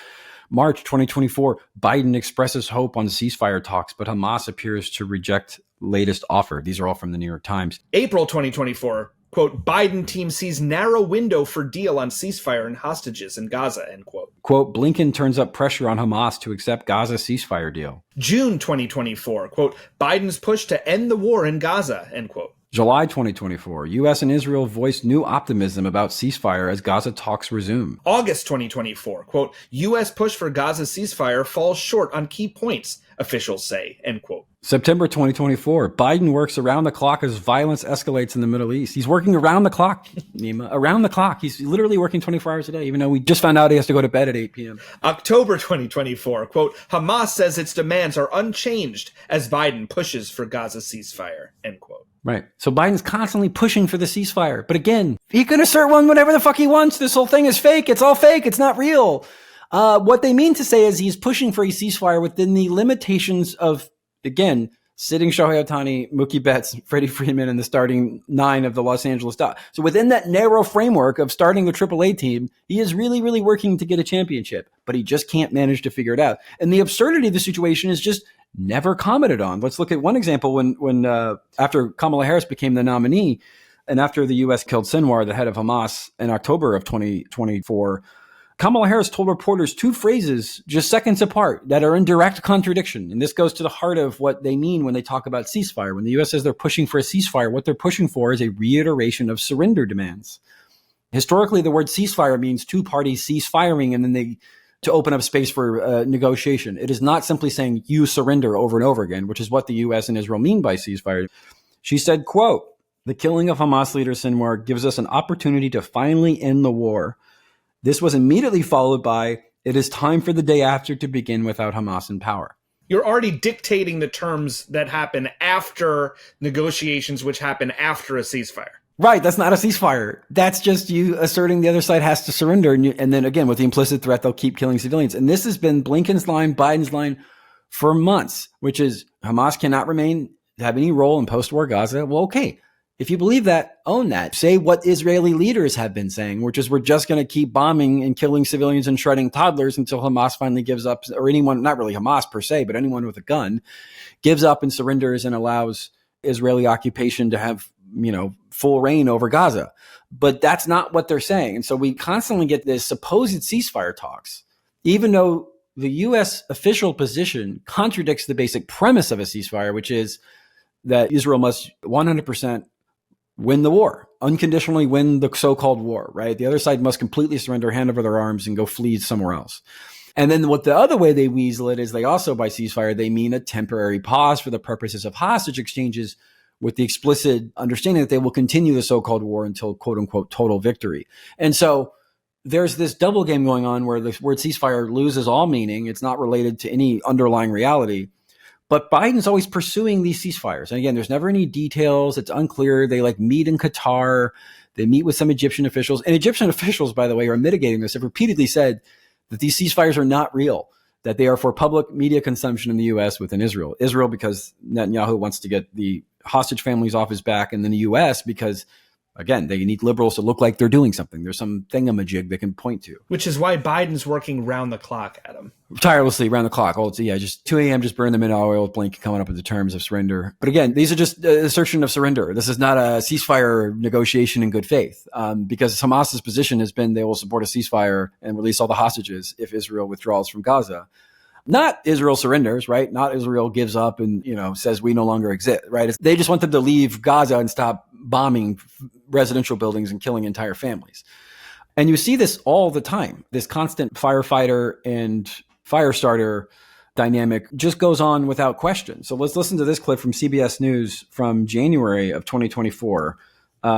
March 2024, Biden expresses hope on ceasefire talks, but Hamas appears to reject latest offer. These are all from the New York Times. April 2024, quote, Biden team sees narrow window for deal on ceasefire and hostages in Gaza, end quote. Quote, Blinken turns up pressure on Hamas to accept Gaza ceasefire deal. June 2024, quote, Biden's push to end the war in Gaza, end quote. July 2024, U.S. and Israel voiced new optimism about ceasefire as Gaza talks resume. August 2024, quote, U.S. push for Gaza ceasefire falls short on key points, officials say, end quote. September 2024, Biden works around the clock as violence escalates in the Middle East. He's working around the clock, Nima, around the clock. He's literally working 24 hours a day, even though we just found out he has to go to bed at 8 p.m. October 2024, quote, Hamas says its demands are unchanged as Biden pushes for Gaza ceasefire, end quote. Right. So Biden's constantly pushing for the ceasefire. But again, he can assert one whenever the fuck he wants. This whole thing is fake. It's all fake. It's not real. What they mean to say is he's pushing for a ceasefire within the limitations of, again, sitting Shohei Ohtani, Mookie Betts, Freddie Freeman, and the starting 9 of the Los Angeles Dodgers. So within that narrow framework of starting a AAA team, he is really, really working to get a championship, but he just can't manage to figure it out. And the absurdity of the situation is just never commented on. Let's look at one example when after Kamala Harris became the nominee and after the U.S. killed Sinwar, the head of Hamas, in October of 2024, Kamala Harris told reporters 2 phrases just seconds apart that are in direct contradiction. And this goes to the heart of what they mean when they talk about ceasefire. When the U.S. says they're pushing for a ceasefire, what they're pushing for is a reiteration of surrender demands. Historically, the word ceasefire means 2 parties cease firing and then to open up space for negotiation. It is not simply saying you surrender over and over again, which is what the U.S. and Israel mean by ceasefire. She said, quote, the killing of Hamas leader Sinwar gives us an opportunity to finally end the war. This was immediately followed by, it is time for the day after to begin without Hamas in power. You're already dictating the terms that happen after negotiations, which happen after a ceasefire. Right, that's not a ceasefire. That's just you asserting the other side has to surrender. And then again, with the implicit threat, they'll keep killing civilians. And this has been Blinken's line, Biden's line for months, which is Hamas cannot have any role in post-war Gaza. Well, okay. If you believe that, own that. Say what Israeli leaders have been saying, which is we're just going to keep bombing and killing civilians and shredding toddlers until Hamas finally gives up, or anyone, not really Hamas per se, but anyone with a gun, gives up and surrenders and allows Israeli occupation to have, full reign over Gaza. But that's not what they're saying. And so we constantly get this supposed ceasefire talks, even though the U.S. official position contradicts the basic premise of a ceasefire, which is that Israel must 100% win the war, unconditionally win the so-called war, right? The other side must completely surrender, hand over their arms, and go flee somewhere else. And then what the other way they weasel it is they also, by ceasefire, they mean a temporary pause for the purposes of hostage exchanges with the explicit understanding that they will continue the so-called war until, quote unquote, total victory. And so there's this double game going on where the word ceasefire loses all meaning. It's not related to any underlying reality. But Biden's always pursuing these ceasefires. And again, there's never any details. It's unclear. They meet in Qatar. They meet with some Egyptian officials. And Egyptian officials, by the way, are mitigating this, have repeatedly said that these ceasefires are not real, that they are for public media consumption in the U.S. within Israel. Israel because Netanyahu wants to get the hostage families off his back, and then the U.S. because, again, they need liberals to look like they're doing something. There's some thingamajig they can point to. Which is why Biden's working round the clock, Adam. Tirelessly round the clock. Oh, just 2 a.m., just burn them in oil with Blinken coming up with the terms of surrender. But again, these are just assertion of surrender. This is not a ceasefire negotiation in good faith, because Hamas's position has been they will support a ceasefire and release all the hostages if Israel withdraws from Gaza. Not Israel surrenders, right? Not Israel gives up and, says we no longer exist, right? They just want them to leave Gaza and stop bombing residential buildings and killing entire families. And you see this all the time. This constant firefighter and fire starter dynamic just goes on without question. So let's listen to this clip from CBS News from January of 2024.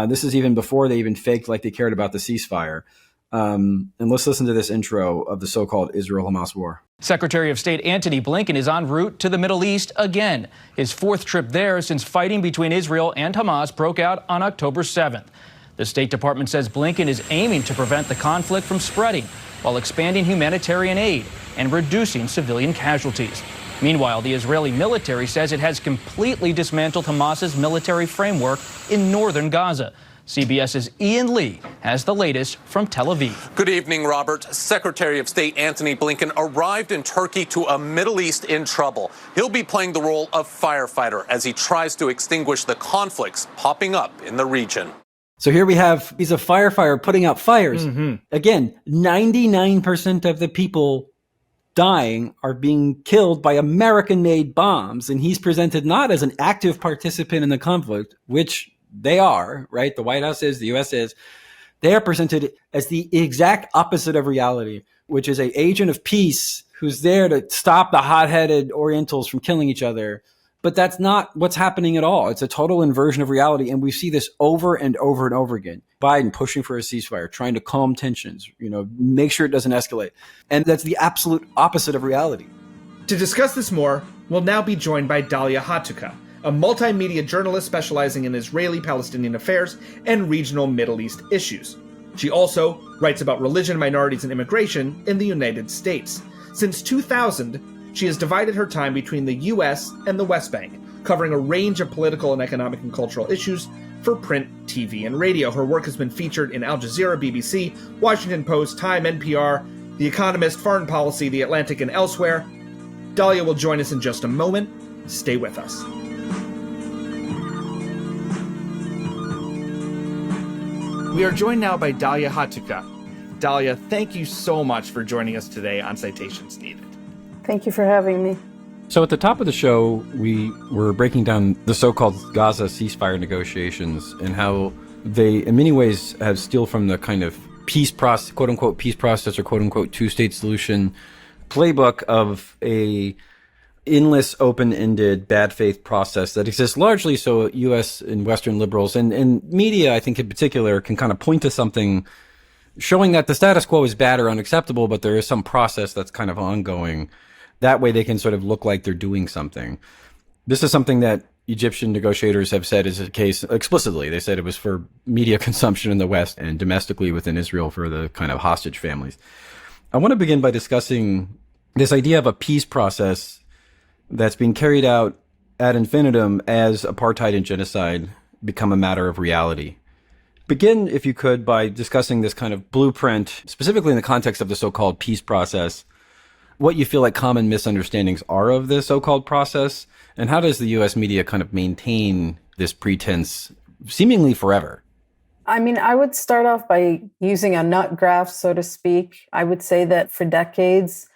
This is even before they even faked like they cared about the ceasefire. And let's listen to this intro of the so-called Israel-Hamas war. Secretary of State Antony Blinken is en route to the Middle East again, his fourth trip there since fighting between Israel and Hamas broke out on October 7th. The State Department says Blinken is aiming to prevent the conflict from spreading while expanding humanitarian aid and reducing civilian casualties. Meanwhile, the Israeli military says it has completely dismantled Hamas's military framework in northern Gaza. CBS's Ian Lee has the latest from Tel Aviv. Good evening, Robert. Secretary of State Antony Blinken arrived in Turkey to a Middle East in trouble. He'll be playing the role of firefighter as he tries to extinguish the conflicts popping up in the region. So here we have, he's a firefighter putting out fires. Again, 99% of the people dying are being killed by American-made bombs, and he's presented not as an active participant in the conflict, which they are, right? The White House is, the U.S. is. They are presented as the exact opposite of reality, which is an agent of peace who's there to stop the hot-headed Orientals from killing each other. But that's not what's happening at all. It's a total inversion of reality, and we see this over and over and over again. Biden pushing for a ceasefire, trying to calm tensions, make sure it doesn't escalate. And that's the absolute opposite of reality. To discuss this more, we'll now be joined by Dalia Hatuka, a multimedia journalist specializing in Israeli-Palestinian affairs and regional Middle East issues. She also writes about religion, minorities, and immigration in the United States. Since 2000, she has divided her time between the U.S. and the West Bank, covering a range of political and economic and cultural issues for print, TV, and radio. Her work has been featured in Al Jazeera, BBC, Washington Post, Time, NPR, The Economist, Foreign Policy, The Atlantic, and elsewhere. Dalia will join us in just a moment. Stay with us. We are joined now by Dalia Hatuka. Dalia, thank you so much for joining us today on Citations Needed. Thank you for having me. So at the top of the show, we were breaking down the so-called Gaza ceasefire negotiations and how they, in many ways, have steal from the kind of peace process, quote-unquote peace process or quote-unquote two-state solution playbook of a endless, open-ended, bad faith process that exists largely so U.S. and Western liberals and media, I think in particular, can kind of point to something showing that the status quo is bad or unacceptable, but there is some process that's kind of ongoing. That way they can sort of look like they're doing something. This is something that Egyptian negotiators have said is the case explicitly. They said it was for media consumption in the West and domestically within Israel for the kind of hostage families. I want to begin by discussing this idea of a peace process that's being carried out ad infinitum as apartheid and genocide become a matter of reality. Begin, if you could, by discussing this kind of blueprint, specifically in the context of the so-called peace process, what you feel like common misunderstandings are of this so-called process, and how does the U.S. media kind of maintain this pretense seemingly forever? I mean, I would start off by using a nut graph, so to speak. I would say that for decades,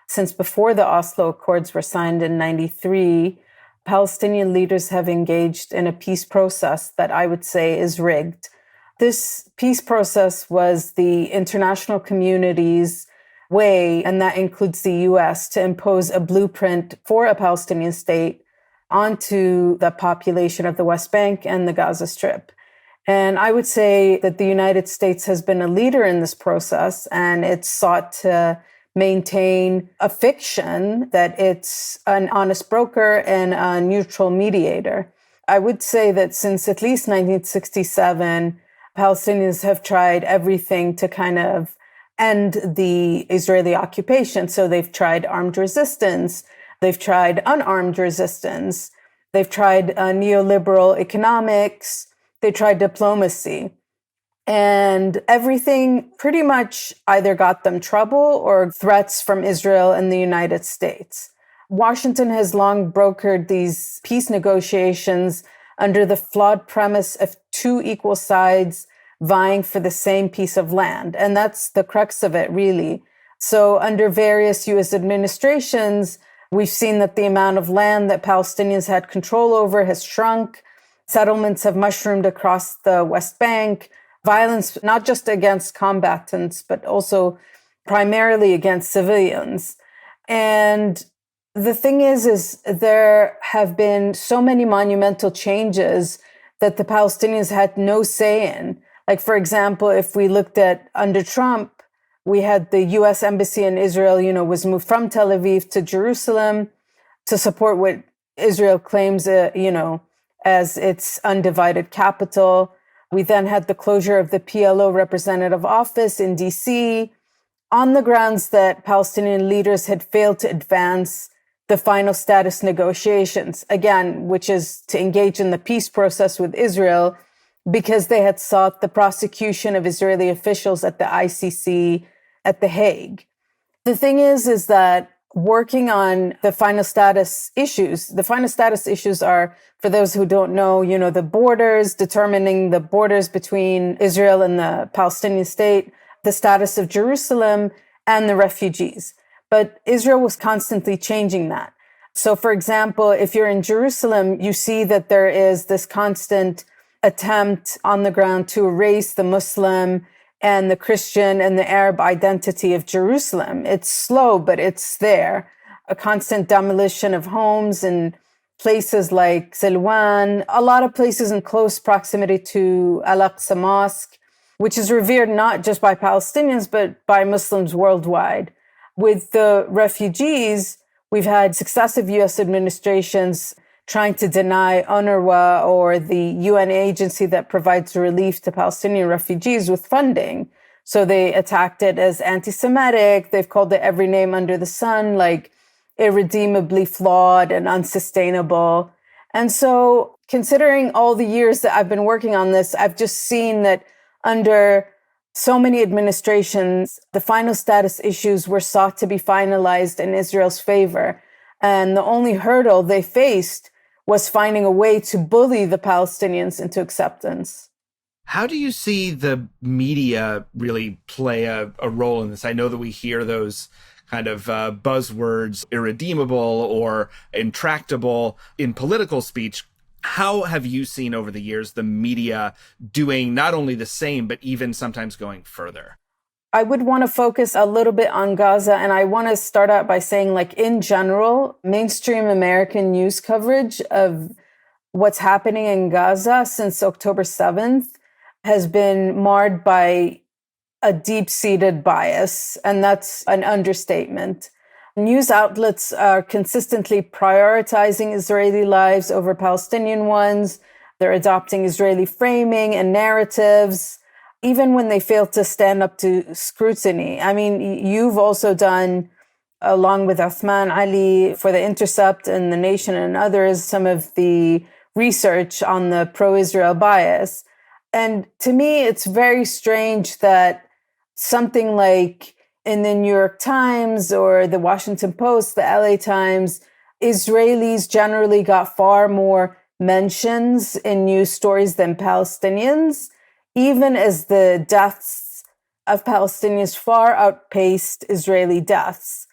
since before the Oslo Accords were signed in 1993, Palestinian leaders have engaged in a peace process that I would say is rigged. This peace process was the international community's way, and that includes the U.S., to impose a blueprint for a Palestinian state onto the population of the West Bank and the Gaza Strip. And I would say that the United States has been a leader in this process, and it's sought to maintain a fiction that it's an honest broker and a neutral mediator. I would say that since at least 1967, Palestinians have tried everything to kind of end the Israeli occupation. So they've tried armed resistance, they've tried unarmed resistance, they've tried neoliberal economics, they tried diplomacy. And everything pretty much either got them trouble or threats from Israel and the United States. Washington has long brokered these peace negotiations under the flawed premise of two equal sides vying for the same piece of land. And that's the crux of it, really. So under various U.S. administrations, we've seen that the amount of land that Palestinians had control over has shrunk. Settlements have mushroomed across the West Bank. Violence, not just against combatants, but also primarily against civilians. And the thing is there have been so many monumental changes that the Palestinians had no say in. Like, for example, if we looked at under Trump, We had the U.S. embassy in Israel, was moved from Tel Aviv to Jerusalem to support what Israel claims, as its undivided capital. We then had the closure of the PLO representative office in D.C. on the grounds that Palestinian leaders had failed to advance the final status negotiations, again, which is to engage in the peace process with Israel, because they had sought the prosecution of Israeli officials at the ICC at The Hague. The thing is that working on the final status issues are, for those who don't know, the borders, determining the borders between Israel and the Palestinian state, the status of Jerusalem, and the refugees. But Israel was constantly changing that. So, for example, if you're in Jerusalem, you see that there is this constant attempt on the ground to erase the Muslim and the Christian and the Arab identity of Jerusalem. It's slow, but it's there. A constant demolition of homes in places like Silwan, a lot of places in close proximity to Al-Aqsa Mosque, which is revered not just by Palestinians, but by Muslims worldwide. With the refugees, we've had successive U.S. administrations trying to deny UNRWA, or the UN agency that provides relief to Palestinian refugees, with funding. So they attacked it as anti-Semitic. They've called it every name under the sun, like irredeemably flawed and unsustainable. And so, considering all the years that I've been working on this, I've just seen that under so many administrations, the final status issues were sought to be finalized in Israel's favor. And the only hurdle they faced was finding a way to bully the Palestinians into acceptance. How do you see the media really play a role in this? I know that we hear those kind of buzzwords, irredeemable or intractable, in political speech. How have you seen over the years the media doing not only the same, but even sometimes going further? I would want to focus a little bit on Gaza, and I want to start out by saying, in general, mainstream American news coverage of what's happening in Gaza since October 7th has been marred by a deep-seated bias, and that's an understatement. News outlets are consistently prioritizing Israeli lives over Palestinian ones. They're adopting Israeli framing and narratives, even when they fail to stand up to scrutiny. I mean, you've also done, along with Uthman Ali for The Intercept and The Nation and others, some of the research on the pro-Israel bias. And to me, it's very strange that something like in the New York Times or the Washington Post, the LA Times, Israelis generally got far more mentions in news stories than Palestinians, even as the deaths of Palestinians far outpaced Israeli deaths.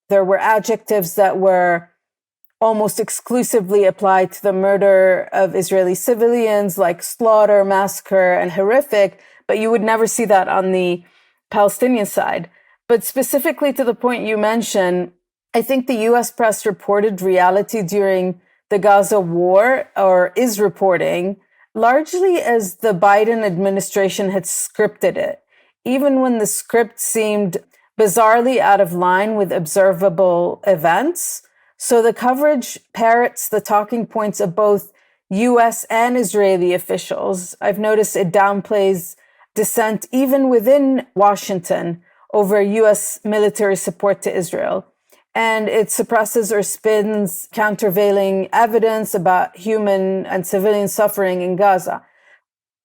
There were adjectives that were almost exclusively applied to the murder of Israeli civilians, like slaughter, massacre, and horrific, but you would never see that on the Palestinian side. But specifically to the point you mentioned, I think the U.S. press reported reality during the Gaza war, or is reporting, largely as the Biden administration had scripted it, even when the script seemed bizarrely out of line with observable events. So the coverage parrots the talking points of both U.S. and Israeli officials. I've noticed it downplays dissent even within Washington over U.S. military support to Israel. And it suppresses or spins countervailing evidence about human and civilian suffering in Gaza.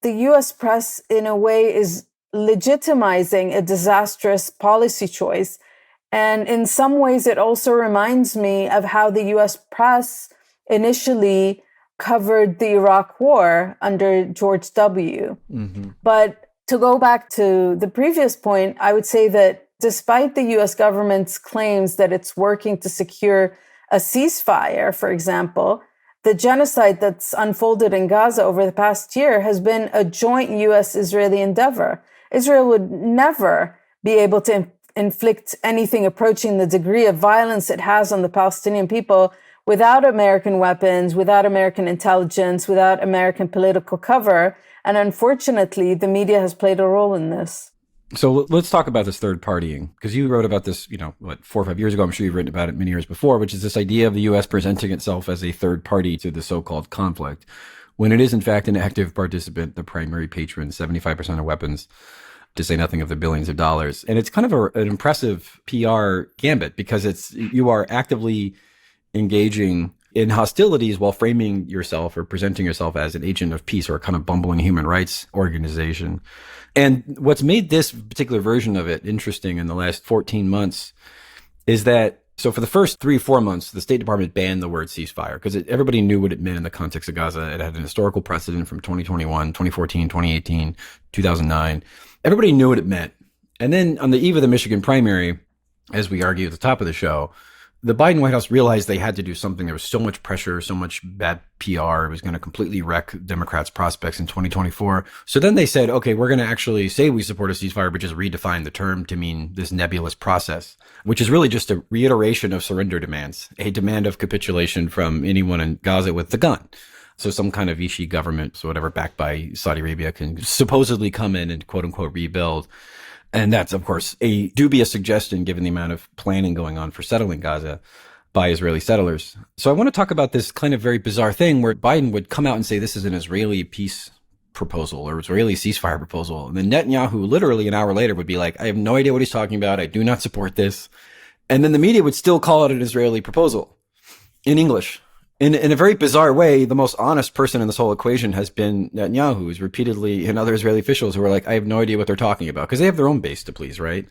The U.S. press, in a way, is legitimizing a disastrous policy choice. And in some ways, it also reminds me of how the U.S. press initially covered the Iraq War under George W. Mm-hmm. But to go back to the previous point, I would say that despite the U.S. government's claims that it's working to secure a ceasefire, for example, the genocide that's unfolded in Gaza over the past year has been a joint U.S.-Israeli endeavor. Israel would never be able to inflict anything approaching the degree of violence it has on the Palestinian people without American weapons, without American intelligence, without American political cover. And unfortunately, the media has played a role in this. So let's talk about this third partying, because you wrote about this, 4 or 5 years ago. I'm sure you've written about it many years before, which is this idea of the U.S. presenting itself as a third party to the so-called conflict, when it is in fact an active participant, the primary patron, 75% of weapons, to say nothing of the billions of dollars. And it's kind of an impressive PR gambit, because you are actively engaging in hostilities while framing yourself or presenting yourself as an agent of peace or a kind of bumbling human rights organization. And what's made this particular version of it interesting in the last 14 months is that, so for the first 3-4 months, the State Department banned the word ceasefire because everybody knew what it meant in the context of Gaza. It had an historical precedent from 2021, 2014, 2018, 2009. Everybody knew what it meant. And then on the eve of the Michigan primary, as we argue at the top of the show, the Biden White House realized they had to do something. There was so much pressure, so much bad PR. It was going to completely wreck Democrats' prospects in 2024. So then they said, okay, we're going to actually say we support a ceasefire, but just redefine the term to mean this nebulous process, which is really just a reiteration of surrender demands, a demand of capitulation from anyone in Gaza with the gun. So some kind of Vichy government, so whatever, backed by Saudi Arabia, can supposedly come in and quote unquote rebuild. And that's, of course, a dubious suggestion given the amount of planning going on for settling Gaza by Israeli settlers. So I want to talk about this kind of very bizarre thing where Biden would come out and say this is an Israeli peace proposal or Israeli ceasefire proposal. And then Netanyahu literally an hour later would be like, I have no idea what he's talking about. I do not support this. And then the media would still call it an Israeli proposal in English. In a very bizarre way, the most honest person in this whole equation has been Netanyahu, who's repeatedly, and other Israeli officials who are like, I have no idea what they're talking about, because they have their own base to please, right?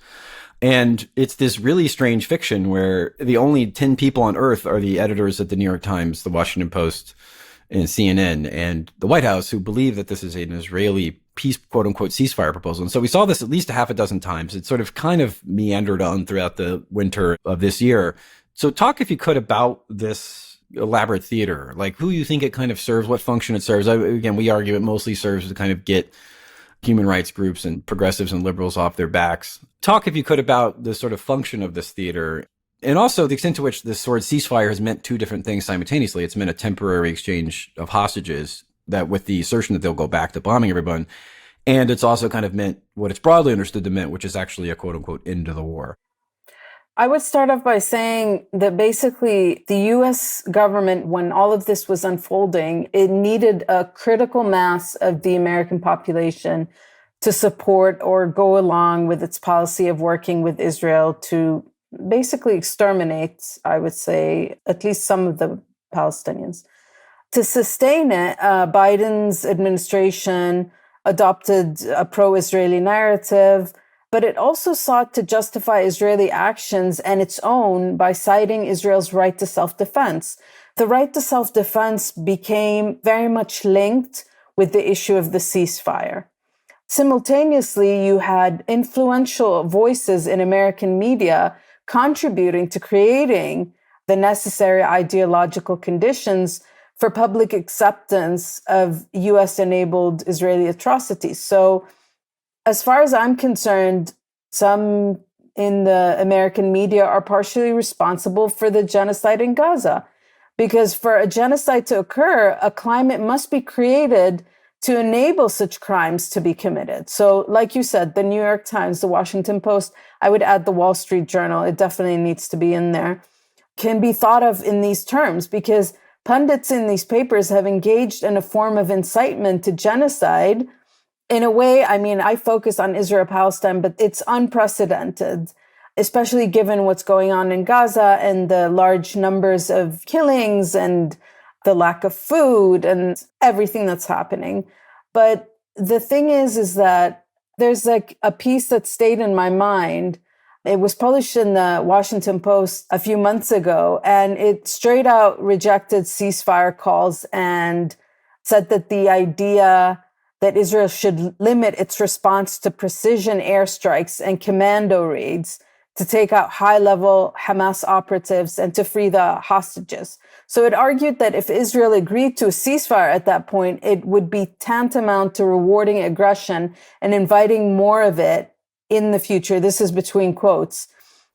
And it's this really strange fiction where the only 10 people on earth are the editors at the New York Times, the Washington Post, and CNN, and the White House, who believe that this is an Israeli peace, quote unquote, ceasefire proposal. And so we saw this at least a half a dozen times. It sort of kind of meandered on throughout the winter of this year. So talk, if you could, about this elaborate theater, like who you think it kind of serves, what function it serves. Again, we argue it mostly serves to kind of get human rights groups and progressives and liberals off their backs. Talk, if you could, about the sort of function of this theater, and also the extent to which this sort of ceasefire has meant two different things simultaneously. It's meant a temporary exchange of hostages, that with the assertion that they'll go back to bombing everyone. And it's also kind of meant what it's broadly understood to mean, which is actually a quote unquote end to the war. I would start off by saying that basically the US government, when all of this was unfolding, it needed a critical mass of the American population to support or go along with its policy of working with Israel to basically exterminate, I would say, at least some of the Palestinians. To sustain it, Biden's administration adopted a pro-Israeli narrative, but it also sought to justify Israeli actions and its own by citing Israel's right to self-defense. The right to self-defense became very much linked with the issue of the ceasefire. Simultaneously, you had influential voices in American media contributing to creating the necessary ideological conditions for public acceptance of US-enabled Israeli atrocities. So, as far as I'm concerned, some in the American media are partially responsible for the genocide in Gaza. Because for a genocide to occur, a climate must be created to enable such crimes to be committed. So, like you said, the New York Times, the Washington Post, I would add the Wall Street Journal, it definitely needs to be in there, can be thought of in these terms because pundits in these papers have engaged in a form of incitement to genocide. In a way, I mean, I focus on Israel-Palestine, but it's unprecedented, especially given what's going on in Gaza and the large numbers of killings and the lack of food and everything that's happening. But the thing is that there's like a piece that stayed in my mind. It was published in the Washington Post a few months ago, and it straight out rejected ceasefire calls and said that the idea that Israel should limit its response to precision airstrikes and commando raids to take out high-level Hamas operatives and to free the hostages. So it argued that if Israel agreed to a ceasefire at that point, it would be tantamount to rewarding aggression and inviting more of it in the future. This is between quotes.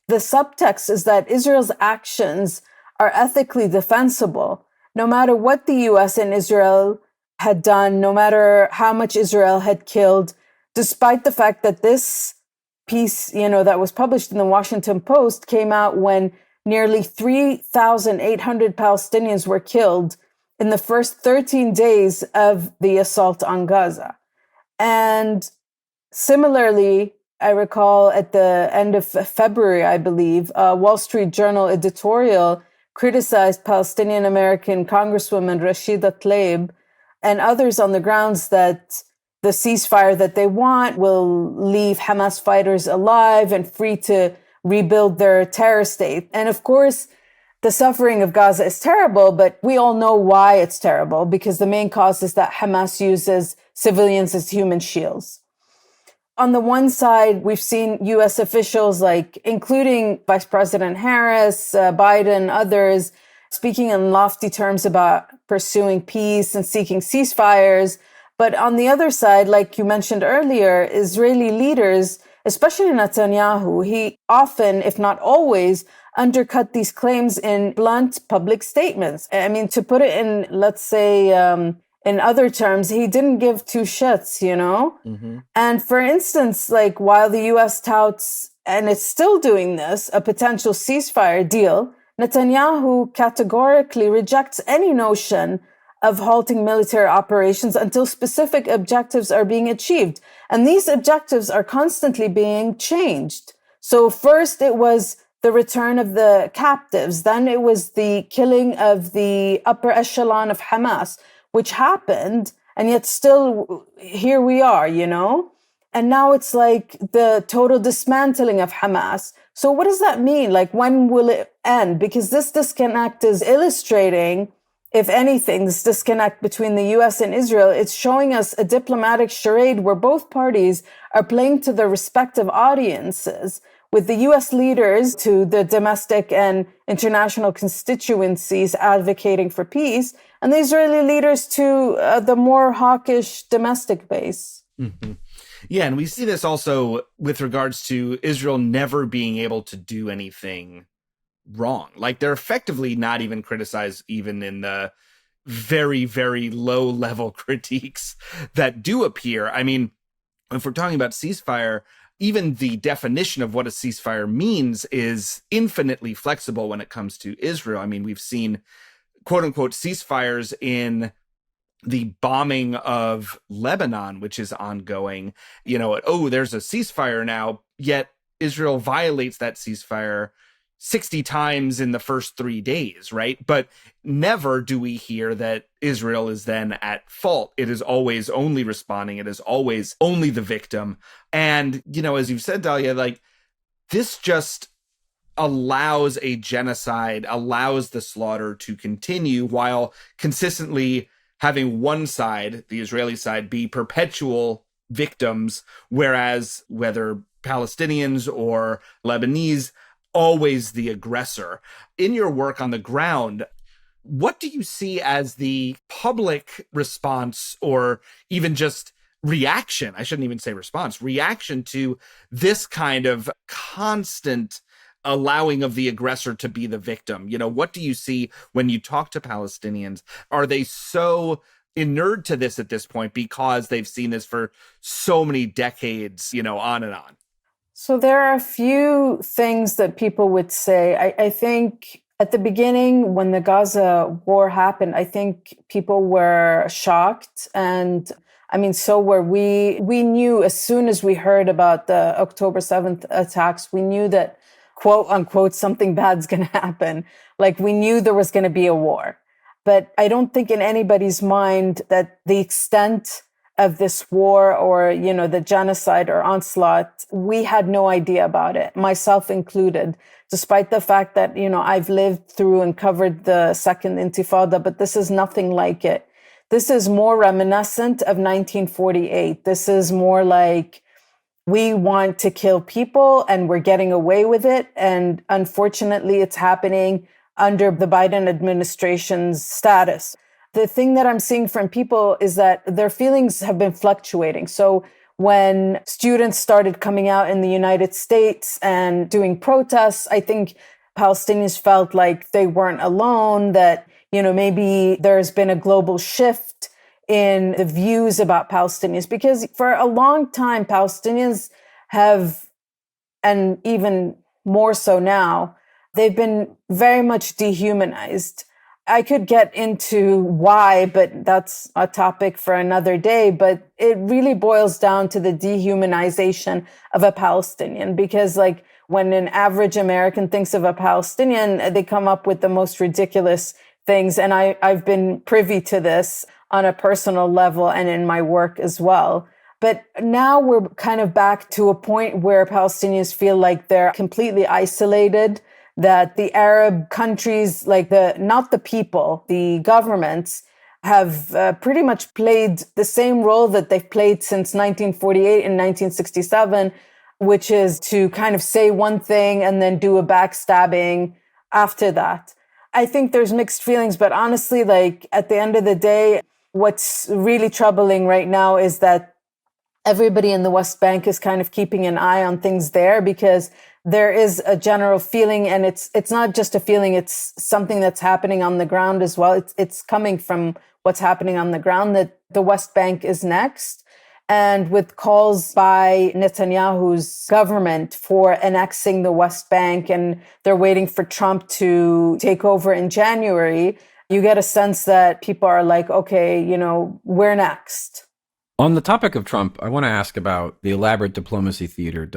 The subtext is that Israel's actions are ethically defensible, no matter what the US and Israel had done, no matter how much Israel had killed, despite the fact that this piece, that was published in the Washington Post came out when nearly 3,800 Palestinians were killed in the first 13 days of the assault on Gaza. And similarly, I recall at the end of February, I believe, a Wall Street Journal editorial criticized Palestinian American Congresswoman Rashida Tlaib and others on the grounds that the ceasefire that they want will leave Hamas fighters alive and free to rebuild their terror state. And of course, the suffering of Gaza is terrible, but we all know why it's terrible, because the main cause is that Hamas uses civilians as human shields. On the one side, we've seen U.S. officials, including Vice President Harris, Biden, others, speaking in lofty terms about pursuing peace and seeking ceasefires. But on the other side, like you mentioned earlier, Israeli leaders, especially Netanyahu, he often, if not always, undercut these claims in blunt public statements. I mean, to put it in, let's say, in other terms, he didn't give two shits, Mm-hmm. And for instance, while the U.S. touts, and it's still doing this, a potential ceasefire deal, Netanyahu categorically rejects any notion of halting military operations until specific objectives are being achieved. And these objectives are constantly being changed. So first it was the return of the captives. Then it was the killing of the upper echelon of Hamas, which happened. And yet still here we are, And now it's the total dismantling of Hamas. So what does that mean? When will it end? Because this disconnect is illustrating, if anything, this disconnect between the U.S. and Israel. It's showing us a diplomatic charade where both parties are playing to their respective audiences, with the U.S. leaders to the domestic and international constituencies advocating for peace, and the Israeli leaders to the more hawkish domestic base. Mm-hmm. Yeah, and we see this also with regards to Israel never being able to do anything wrong. They're effectively not even criticized, even in the very, very low level critiques that do appear. I mean, if we're talking about ceasefire, even the definition of what a ceasefire means is infinitely flexible when it comes to Israel. I mean, we've seen quote unquote ceasefires in the bombing of Lebanon, which is ongoing, there's a ceasefire now, yet Israel violates that ceasefire 60 times in the first 3 days, right? But never do we hear that Israel is then at fault. It is always only responding. It is always only the victim. And, as you've said, Dalia, this just allows a genocide, allows the slaughter to continue while consistently having one side, the Israeli side, be perpetual victims, whereas whether Palestinians or Lebanese, always the aggressor. In your work on the ground, what do you see as the public response, or even just reaction? I shouldn't even say response, reaction to this kind of constant allowing of the aggressor to be the victim? What do you see when you talk to Palestinians? Are they so inured to this at this point because they've seen this for so many decades, on and on? So there are a few things that people would say. I think at the beginning, when the Gaza war happened, I think people were shocked. And so were we. We knew as soon as we heard about the October 7th attacks, we knew that, quote unquote, something bad's going to happen. We knew there was going to be a war. But I don't think in anybody's mind that the extent of this war or, the genocide or onslaught, we had no idea about it, myself included, despite the fact that, I've lived through and covered the Second Intifada, but this is nothing like it. This is more reminiscent of 1948. This is more like we want to kill people and we're getting away with it. And unfortunately, it's happening under the Biden administration's status. The thing that I'm seeing from people is that their feelings have been fluctuating. So when students started coming out in the United States and doing protests, I think Palestinians felt like they weren't alone, that, maybe there's been a global shift in the views about Palestinians, because for a long time, Palestinians have and even more so now, they've been very much dehumanized. I could get into why, but that's a topic for another day. But it really boils down to the dehumanization of a Palestinian, because like when an average American thinks of a Palestinian, they come up with the most ridiculous things. And I've been privy to this on a personal level and in my work as well. But now we're kind of back to a point where Palestinians feel like they're completely isolated, that the Arab countries, like not the people, the governments have pretty much played the same role that they've played since 1948 and 1967, which is to kind of say one thing and then do a backstabbing after that. I think there's mixed feelings, but honestly, like at the end of the day, what's really troubling right now is that everybody in the West Bank is kind of keeping an eye on things there, because there is a general feeling, and it's not just a feeling, it's something that's happening on the ground as well. It's coming from what's happening on the ground, that the West Bank is next. And with calls by Netanyahu's government for annexing the West Bank, and they're waiting for Trump to take over in January, you get a sense that people are like, okay, we're next. On the topic of Trump, I want to ask about the elaborate diplomacy theater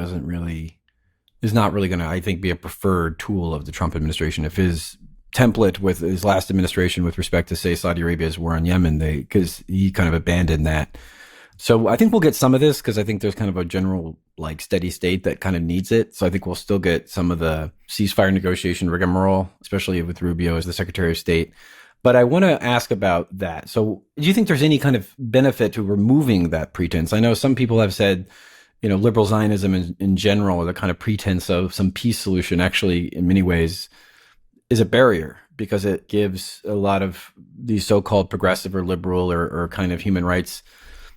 is not really going to, I think, be a preferred tool of the Trump administration. If his template with his last administration with respect to, say, Saudi Arabia's war on Yemen, because he kind of abandoned that. So I think we'll get some of this, because I think there's kind of a general like steady state that kind of needs it. So I think we'll still get some of the ceasefire negotiation rigmarole, especially with Rubio as the Secretary of State. But I want to ask about that. So do you think there's any kind of benefit to removing that pretense? I know some people have said, liberal Zionism in general, or the kind of pretense of some peace solution actually in many ways is a barrier, because it gives a lot of these so-called progressive or liberal or kind of human rights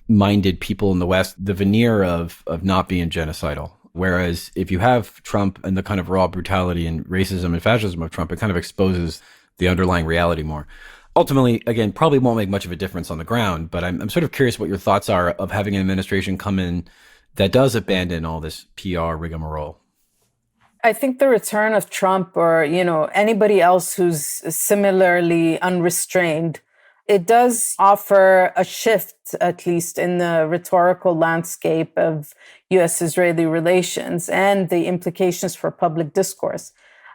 minded people in the West the veneer of not being genocidal. Whereas if you have Trump and the kind of raw brutality and racism and fascism of Trump, it kind of exposes the underlying reality more. Ultimately, again, probably won't make much of a difference on the ground, but I'm sort of curious what your thoughts are of having an administration come in that does abandon all this PR rigmarole. I think the return of Trump, or, anybody else who's similarly unrestrained, it does offer a shift, at least in the rhetorical landscape of U.S.-Israeli relations and the implications for public discourse.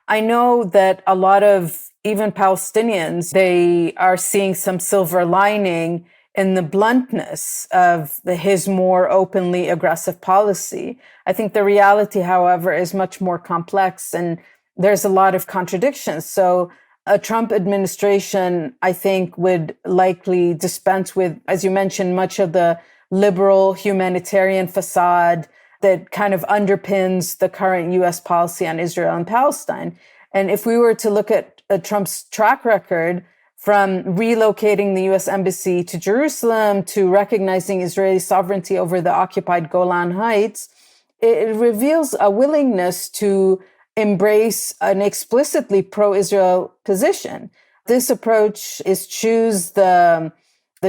I know that a lot of even Palestinians, they are seeing some silver lining in the bluntness of his more openly aggressive policy. I think the reality, however, is much more complex, and there's a lot of contradictions. So a Trump administration, I think, would likely dispense with, as you mentioned, much of the liberal humanitarian facade that kind of underpins the current U.S. policy on Israel and Palestine. And if we were to look at Trump's track record, from relocating the U.S. embassy to Jerusalem to recognizing Israeli sovereignty over the occupied Golan Heights, it reveals a willingness to embrace an explicitly pro-Israel position. This approach eschews the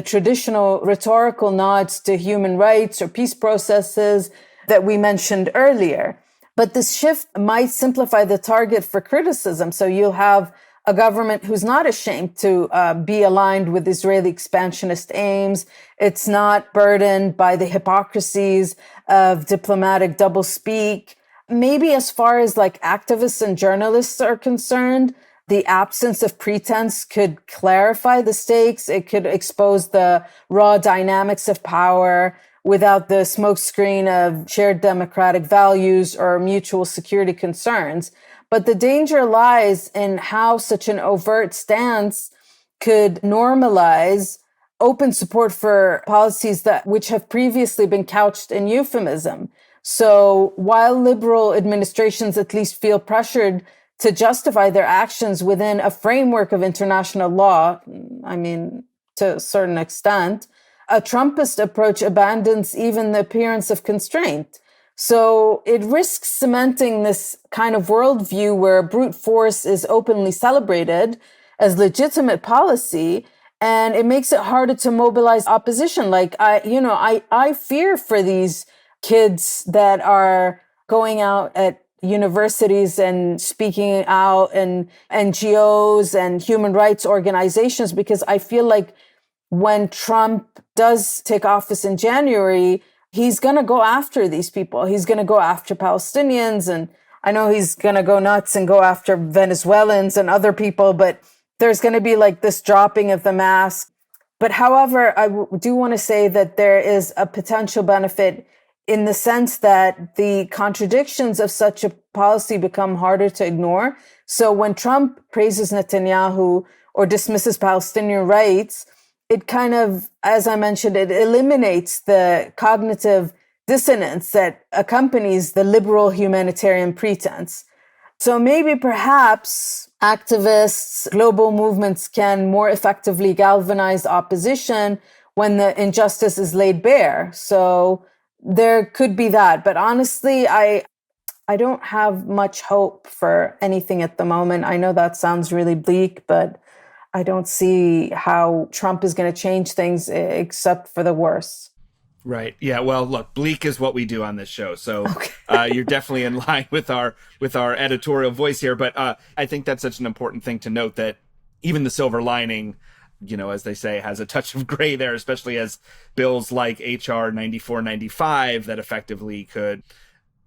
traditional rhetorical nods to human rights or peace processes that we mentioned earlier. But this shift might simplify the target for criticism. So you'll have a government who's not ashamed to be aligned with Israeli expansionist aims. It's not burdened by the hypocrisies of diplomatic doublespeak. Maybe as far as like activists and journalists are concerned, the absence of pretense could clarify the stakes. It could expose the raw dynamics of power without the smokescreen of shared democratic values or mutual security concerns. But the danger lies in how such an overt stance could normalize open support for policies which have previously been couched in euphemism. So while liberal administrations at least feel pressured to justify their actions within a framework of international law, to a certain extent, a Trumpist approach abandons even the appearance of constraint. So it risks cementing this kind of worldview where brute force is openly celebrated as legitimate policy, and it makes it harder to mobilize opposition. Like, I fear for these kids that are going out at universities and speaking out, and NGOs and human rights organizations, because I feel like when Trump does take office in January, he's going to go after these people. He's going to go after Palestinians. And I know he's going to go nuts and go after Venezuelans and other people, but there's going to be like this dropping of the mask. But however, I do want to say that there is a potential benefit in the sense that the contradictions of such a policy become harder to ignore. So when Trump praises Netanyahu or dismisses Palestinian rights, it kind of, as I mentioned, it eliminates the cognitive dissonance that accompanies the liberal humanitarian pretense. So maybe perhaps activists, global movements can more effectively galvanize opposition when the injustice is laid bare. So there could be that. But honestly, I don't have much hope for anything at the moment. I know that sounds really bleak, but I don't see how Trump is going to change things except for the worse. Right. Yeah. Well, look, bleak is what we do on this show. So you're definitely in line with our editorial voice here. But I think that's such an important thing to note, that even the silver lining, as they say, has a touch of gray there, especially as bills like HR 9495 that effectively could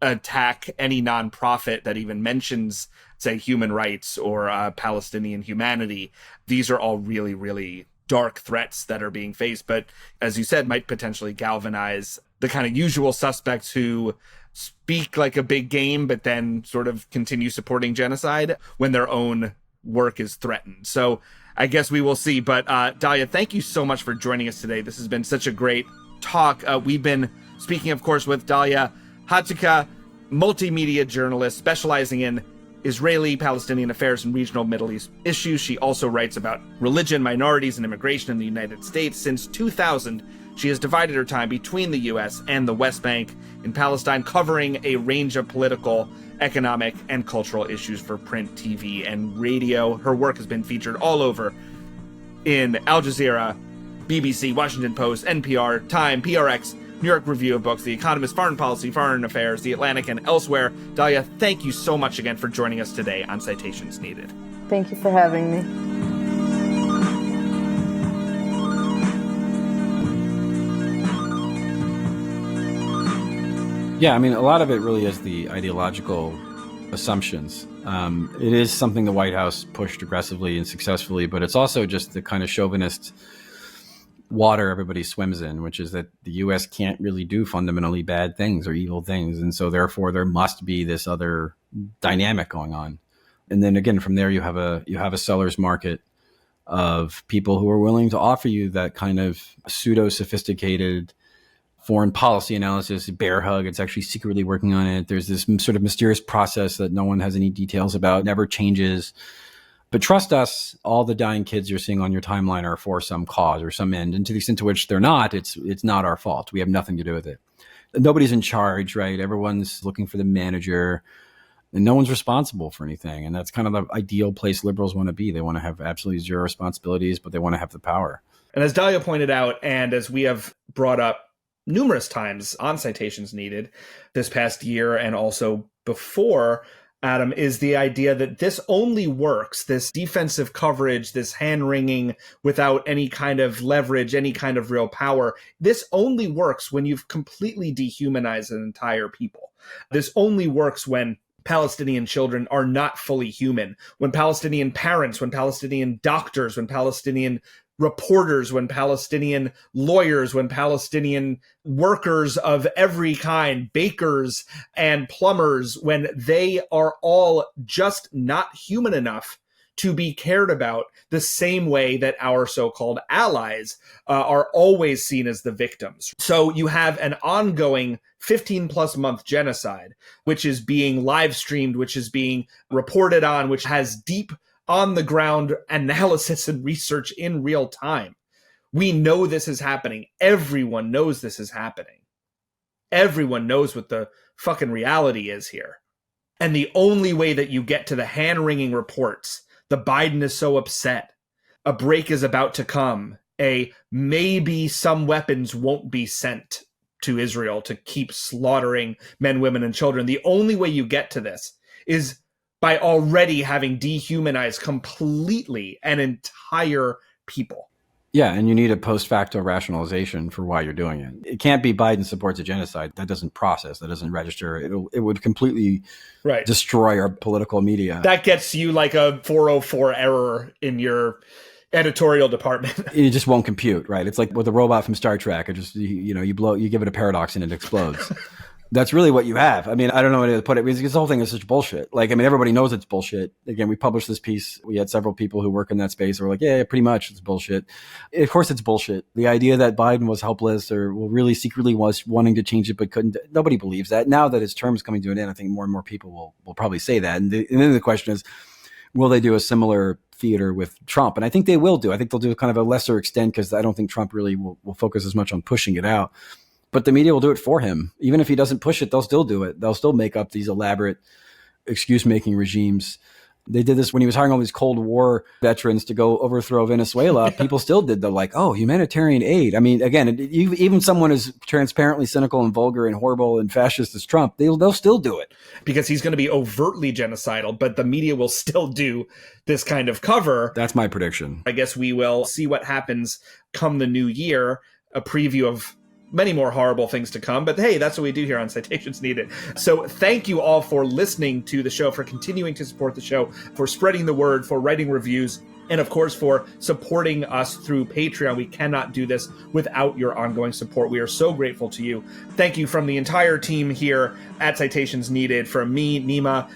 attack any nonprofit that even mentions, say, human rights or Palestinian humanity. These are all really, really dark threats that are being faced, but as you said, might potentially galvanize the kind of usual suspects who speak like a big game, but then sort of continue supporting genocide when their own work is threatened. So I guess we will see. But Dalia, thank you so much for joining us today. This has been such a great talk. We've been speaking, of course, with Dalia Hatuka, multimedia journalist specializing in Israeli-Palestinian affairs and regional Middle East issues. She also writes about religion, minorities, and immigration in the United States. Since 2000, she has divided her time between the U.S. and the West Bank in Palestine, covering a range of political, economic, and cultural issues for print, TV, and radio. Her work has been featured all over in Al Jazeera, BBC, Washington Post, NPR, Time, PRX, New York Review of Books, The Economist, Foreign Policy, Foreign Affairs, The Atlantic, and elsewhere. Dalia, thank you so much again for joining us today on Citations Needed. Thank you for having me. Yeah, I mean, a lot of it really is the ideological assumptions. It is something the White House pushed aggressively and successfully, but it's also just the kind of chauvinist water everybody swims in, which is that the U.S. can't really do fundamentally bad things or evil things. And so therefore there must be this other dynamic going on. And then again, from there, you have a seller's market of people who are willing to offer you that kind of pseudo sophisticated foreign policy analysis, bear hug. It's actually secretly working on it. There's this sort of mysterious process that no one has any details about, never changes. But trust us, all the dying kids you're seeing on your timeline are for some cause or some end. And to the extent to which they're not, it's not our fault. We have nothing to do with it. Nobody's in charge, right? Everyone's looking for the manager, and no one's responsible for anything. And that's kind of the ideal place liberals want to be. They want to have absolutely zero responsibilities, but they want to have the power. And as Dalia pointed out, and as we have brought up numerous times on Citations Needed this past year and also before, Adam, is the idea that this only works, this defensive coverage, this hand-wringing without any kind of leverage, any kind of real power. This only works when you've completely dehumanized an entire people. This only works when Palestinian children are not fully human, when Palestinian parents, when Palestinian doctors, when Palestinian reporters, when Palestinian lawyers, when Palestinian workers of every kind, bakers and plumbers, when they are all just not human enough to be cared about the same way that our so-called allies are always seen as the victims. So you have an ongoing 15-plus month genocide, which is being live streamed, which is being reported on, which has deep on-the-ground analysis and research in real time. We know this is happening. Everyone knows this is happening. Everyone knows what the fucking reality is here. And the only way that you get to the hand-wringing reports, the Biden is so upset, a break is about to come, maybe some weapons won't be sent to Israel to keep slaughtering men, women, and children. The only way you get to this is by already having dehumanized completely an entire people. Yeah, and you need a post facto rationalization for why you're doing it. It can't be Biden supports a genocide. That doesn't process, that doesn't register. It would completely destroy our political media. That gets you like a 404 error in your editorial department. It just won't compute, right? It's like with a robot from Star Trek. It just, you give it a paradox and it explodes. That's really what you have. I mean, I don't know how to put it. Because this whole thing is such bullshit. Like, I mean, everybody knows it's bullshit. Again, we published this piece. We had several people who work in that space who were like, yeah, pretty much it's bullshit. Of course it's bullshit. The idea that Biden was helpless or really secretly was wanting to change it but couldn't, nobody believes that. Now that his term's coming to an end, I think more and more people will probably say that. And then the question is, will they do a similar theater with Trump? And I think they will do. I think they'll do kind of a lesser extent because I don't think Trump really will focus as much on pushing it out. But the media will do it for him. Even if he doesn't push it, they'll still do it. They'll still make up these elaborate excuse-making regimes. They did this when he was hiring all these Cold War veterans to go overthrow Venezuela. People still did the humanitarian aid. I mean, again, even someone as transparently cynical and vulgar and horrible and fascist as Trump, they'll still do it. Because he's going to be overtly genocidal, but the media will still do this kind of cover. That's my prediction. I guess we will see what happens come the new year, a preview of many more horrible things to come. But hey, that's what we do here on Citations Needed. So thank you all for listening to the show, for continuing to support the show, for spreading the word, for writing reviews, and of course, for supporting us through Patreon. We cannot do this without your ongoing support. We are so grateful to you. Thank you from the entire team here at Citations Needed, from me, Nima,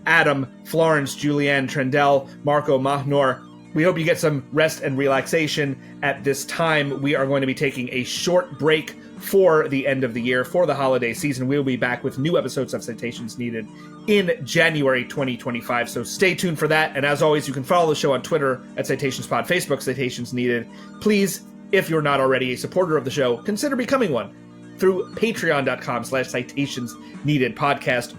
Adam, Florence, Julianne, Trendell, Marco, Mahnor. We hope you get some rest and relaxation at this time. We are going to be taking a short break for the end of the year, for the holiday season. We will be back with new episodes of Citations Needed in January 2025. So stay tuned for that. And as always, you can follow the show on Twitter at CitationsPod, Facebook, Citations Needed. Please, if you're not already a supporter of the show, consider becoming one through patreon.com/CitationsNeeded podcast.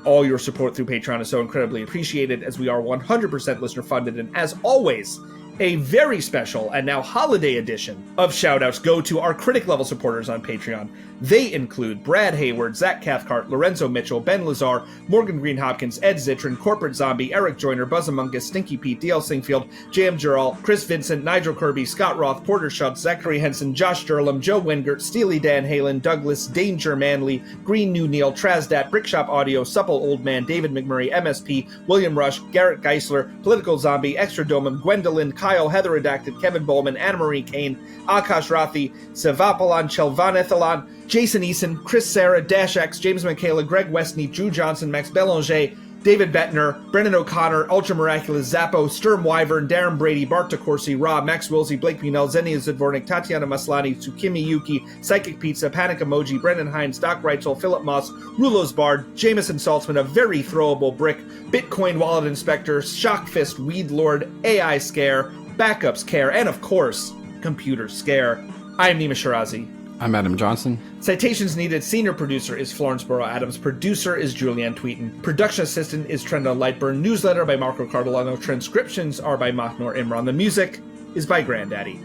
All your support through Patreon is so incredibly appreciated, as we are 100% listener funded. And as always, a very special and now holiday edition of shoutouts go to our critic level supporters on Patreon. They include Brad Hayward, Zach Cathcart, Lorenzo Mitchell, Ben Lazar, Morgan Green Hopkins, Ed Zitron, Corporate Zombie, Eric Joyner, Buzzamungus, Stinky Pete, DL Singfield, J.M. Jural, Chris Vincent, Nigel Kirby, Scott Roth, Porter Schutz, Zachary Henson, Josh Durlam, Joe Wingert, Steely Dan Halen, Douglas, Danger Manley, Green New Neil, Trazdat, Brickshop Audio, Supple Old Man, David McMurray, MSP, William Rush, Garrett Geisler, Political Zombie, Extra Domum, Gwendolyn, Kyle, Heather Redacted, Kevin Bowman, Anna Marie Kane, Akash Rathi, Sevapalan, Chelvanethalan, Jason Eason, Chris Sarah, Dash X, James Michaela, Greg Westney, Drew Johnson, Max Belanger, David Bettner, Brendan O'Connor, Ultra Miraculous, Zappo, Sturm Wyvern, Darren Brady, Bart DeCourcy, Rob, Max Wilsey, Blake Punell, Zenia Zidvornik, Tatiana Maslany, Tsukimi Yuki, Psychic Pizza, Panic Emoji, Brendan Hines, Doc Reitzel, Philip Moss, Rulos Bard, Jameson Saltzman, A Very Throwable Brick, Bitcoin Wallet Inspector, Shockfist, Weed Lord, AI Scare, Backups Care, and of course, Computer Scare. I am Nima Shirazi. I'm Adam Johnson. Citations Needed senior producer is Florence Burrow Adams. Producer is Julianne Tweeten. Production assistant is Trenda Lightburn. Newsletter by Marco Cardellano. Transcriptions are by Mahnor Imran. The music is by Granddaddy.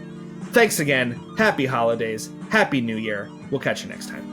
Thanks again. Happy holidays. Happy New Year. We'll catch you next time.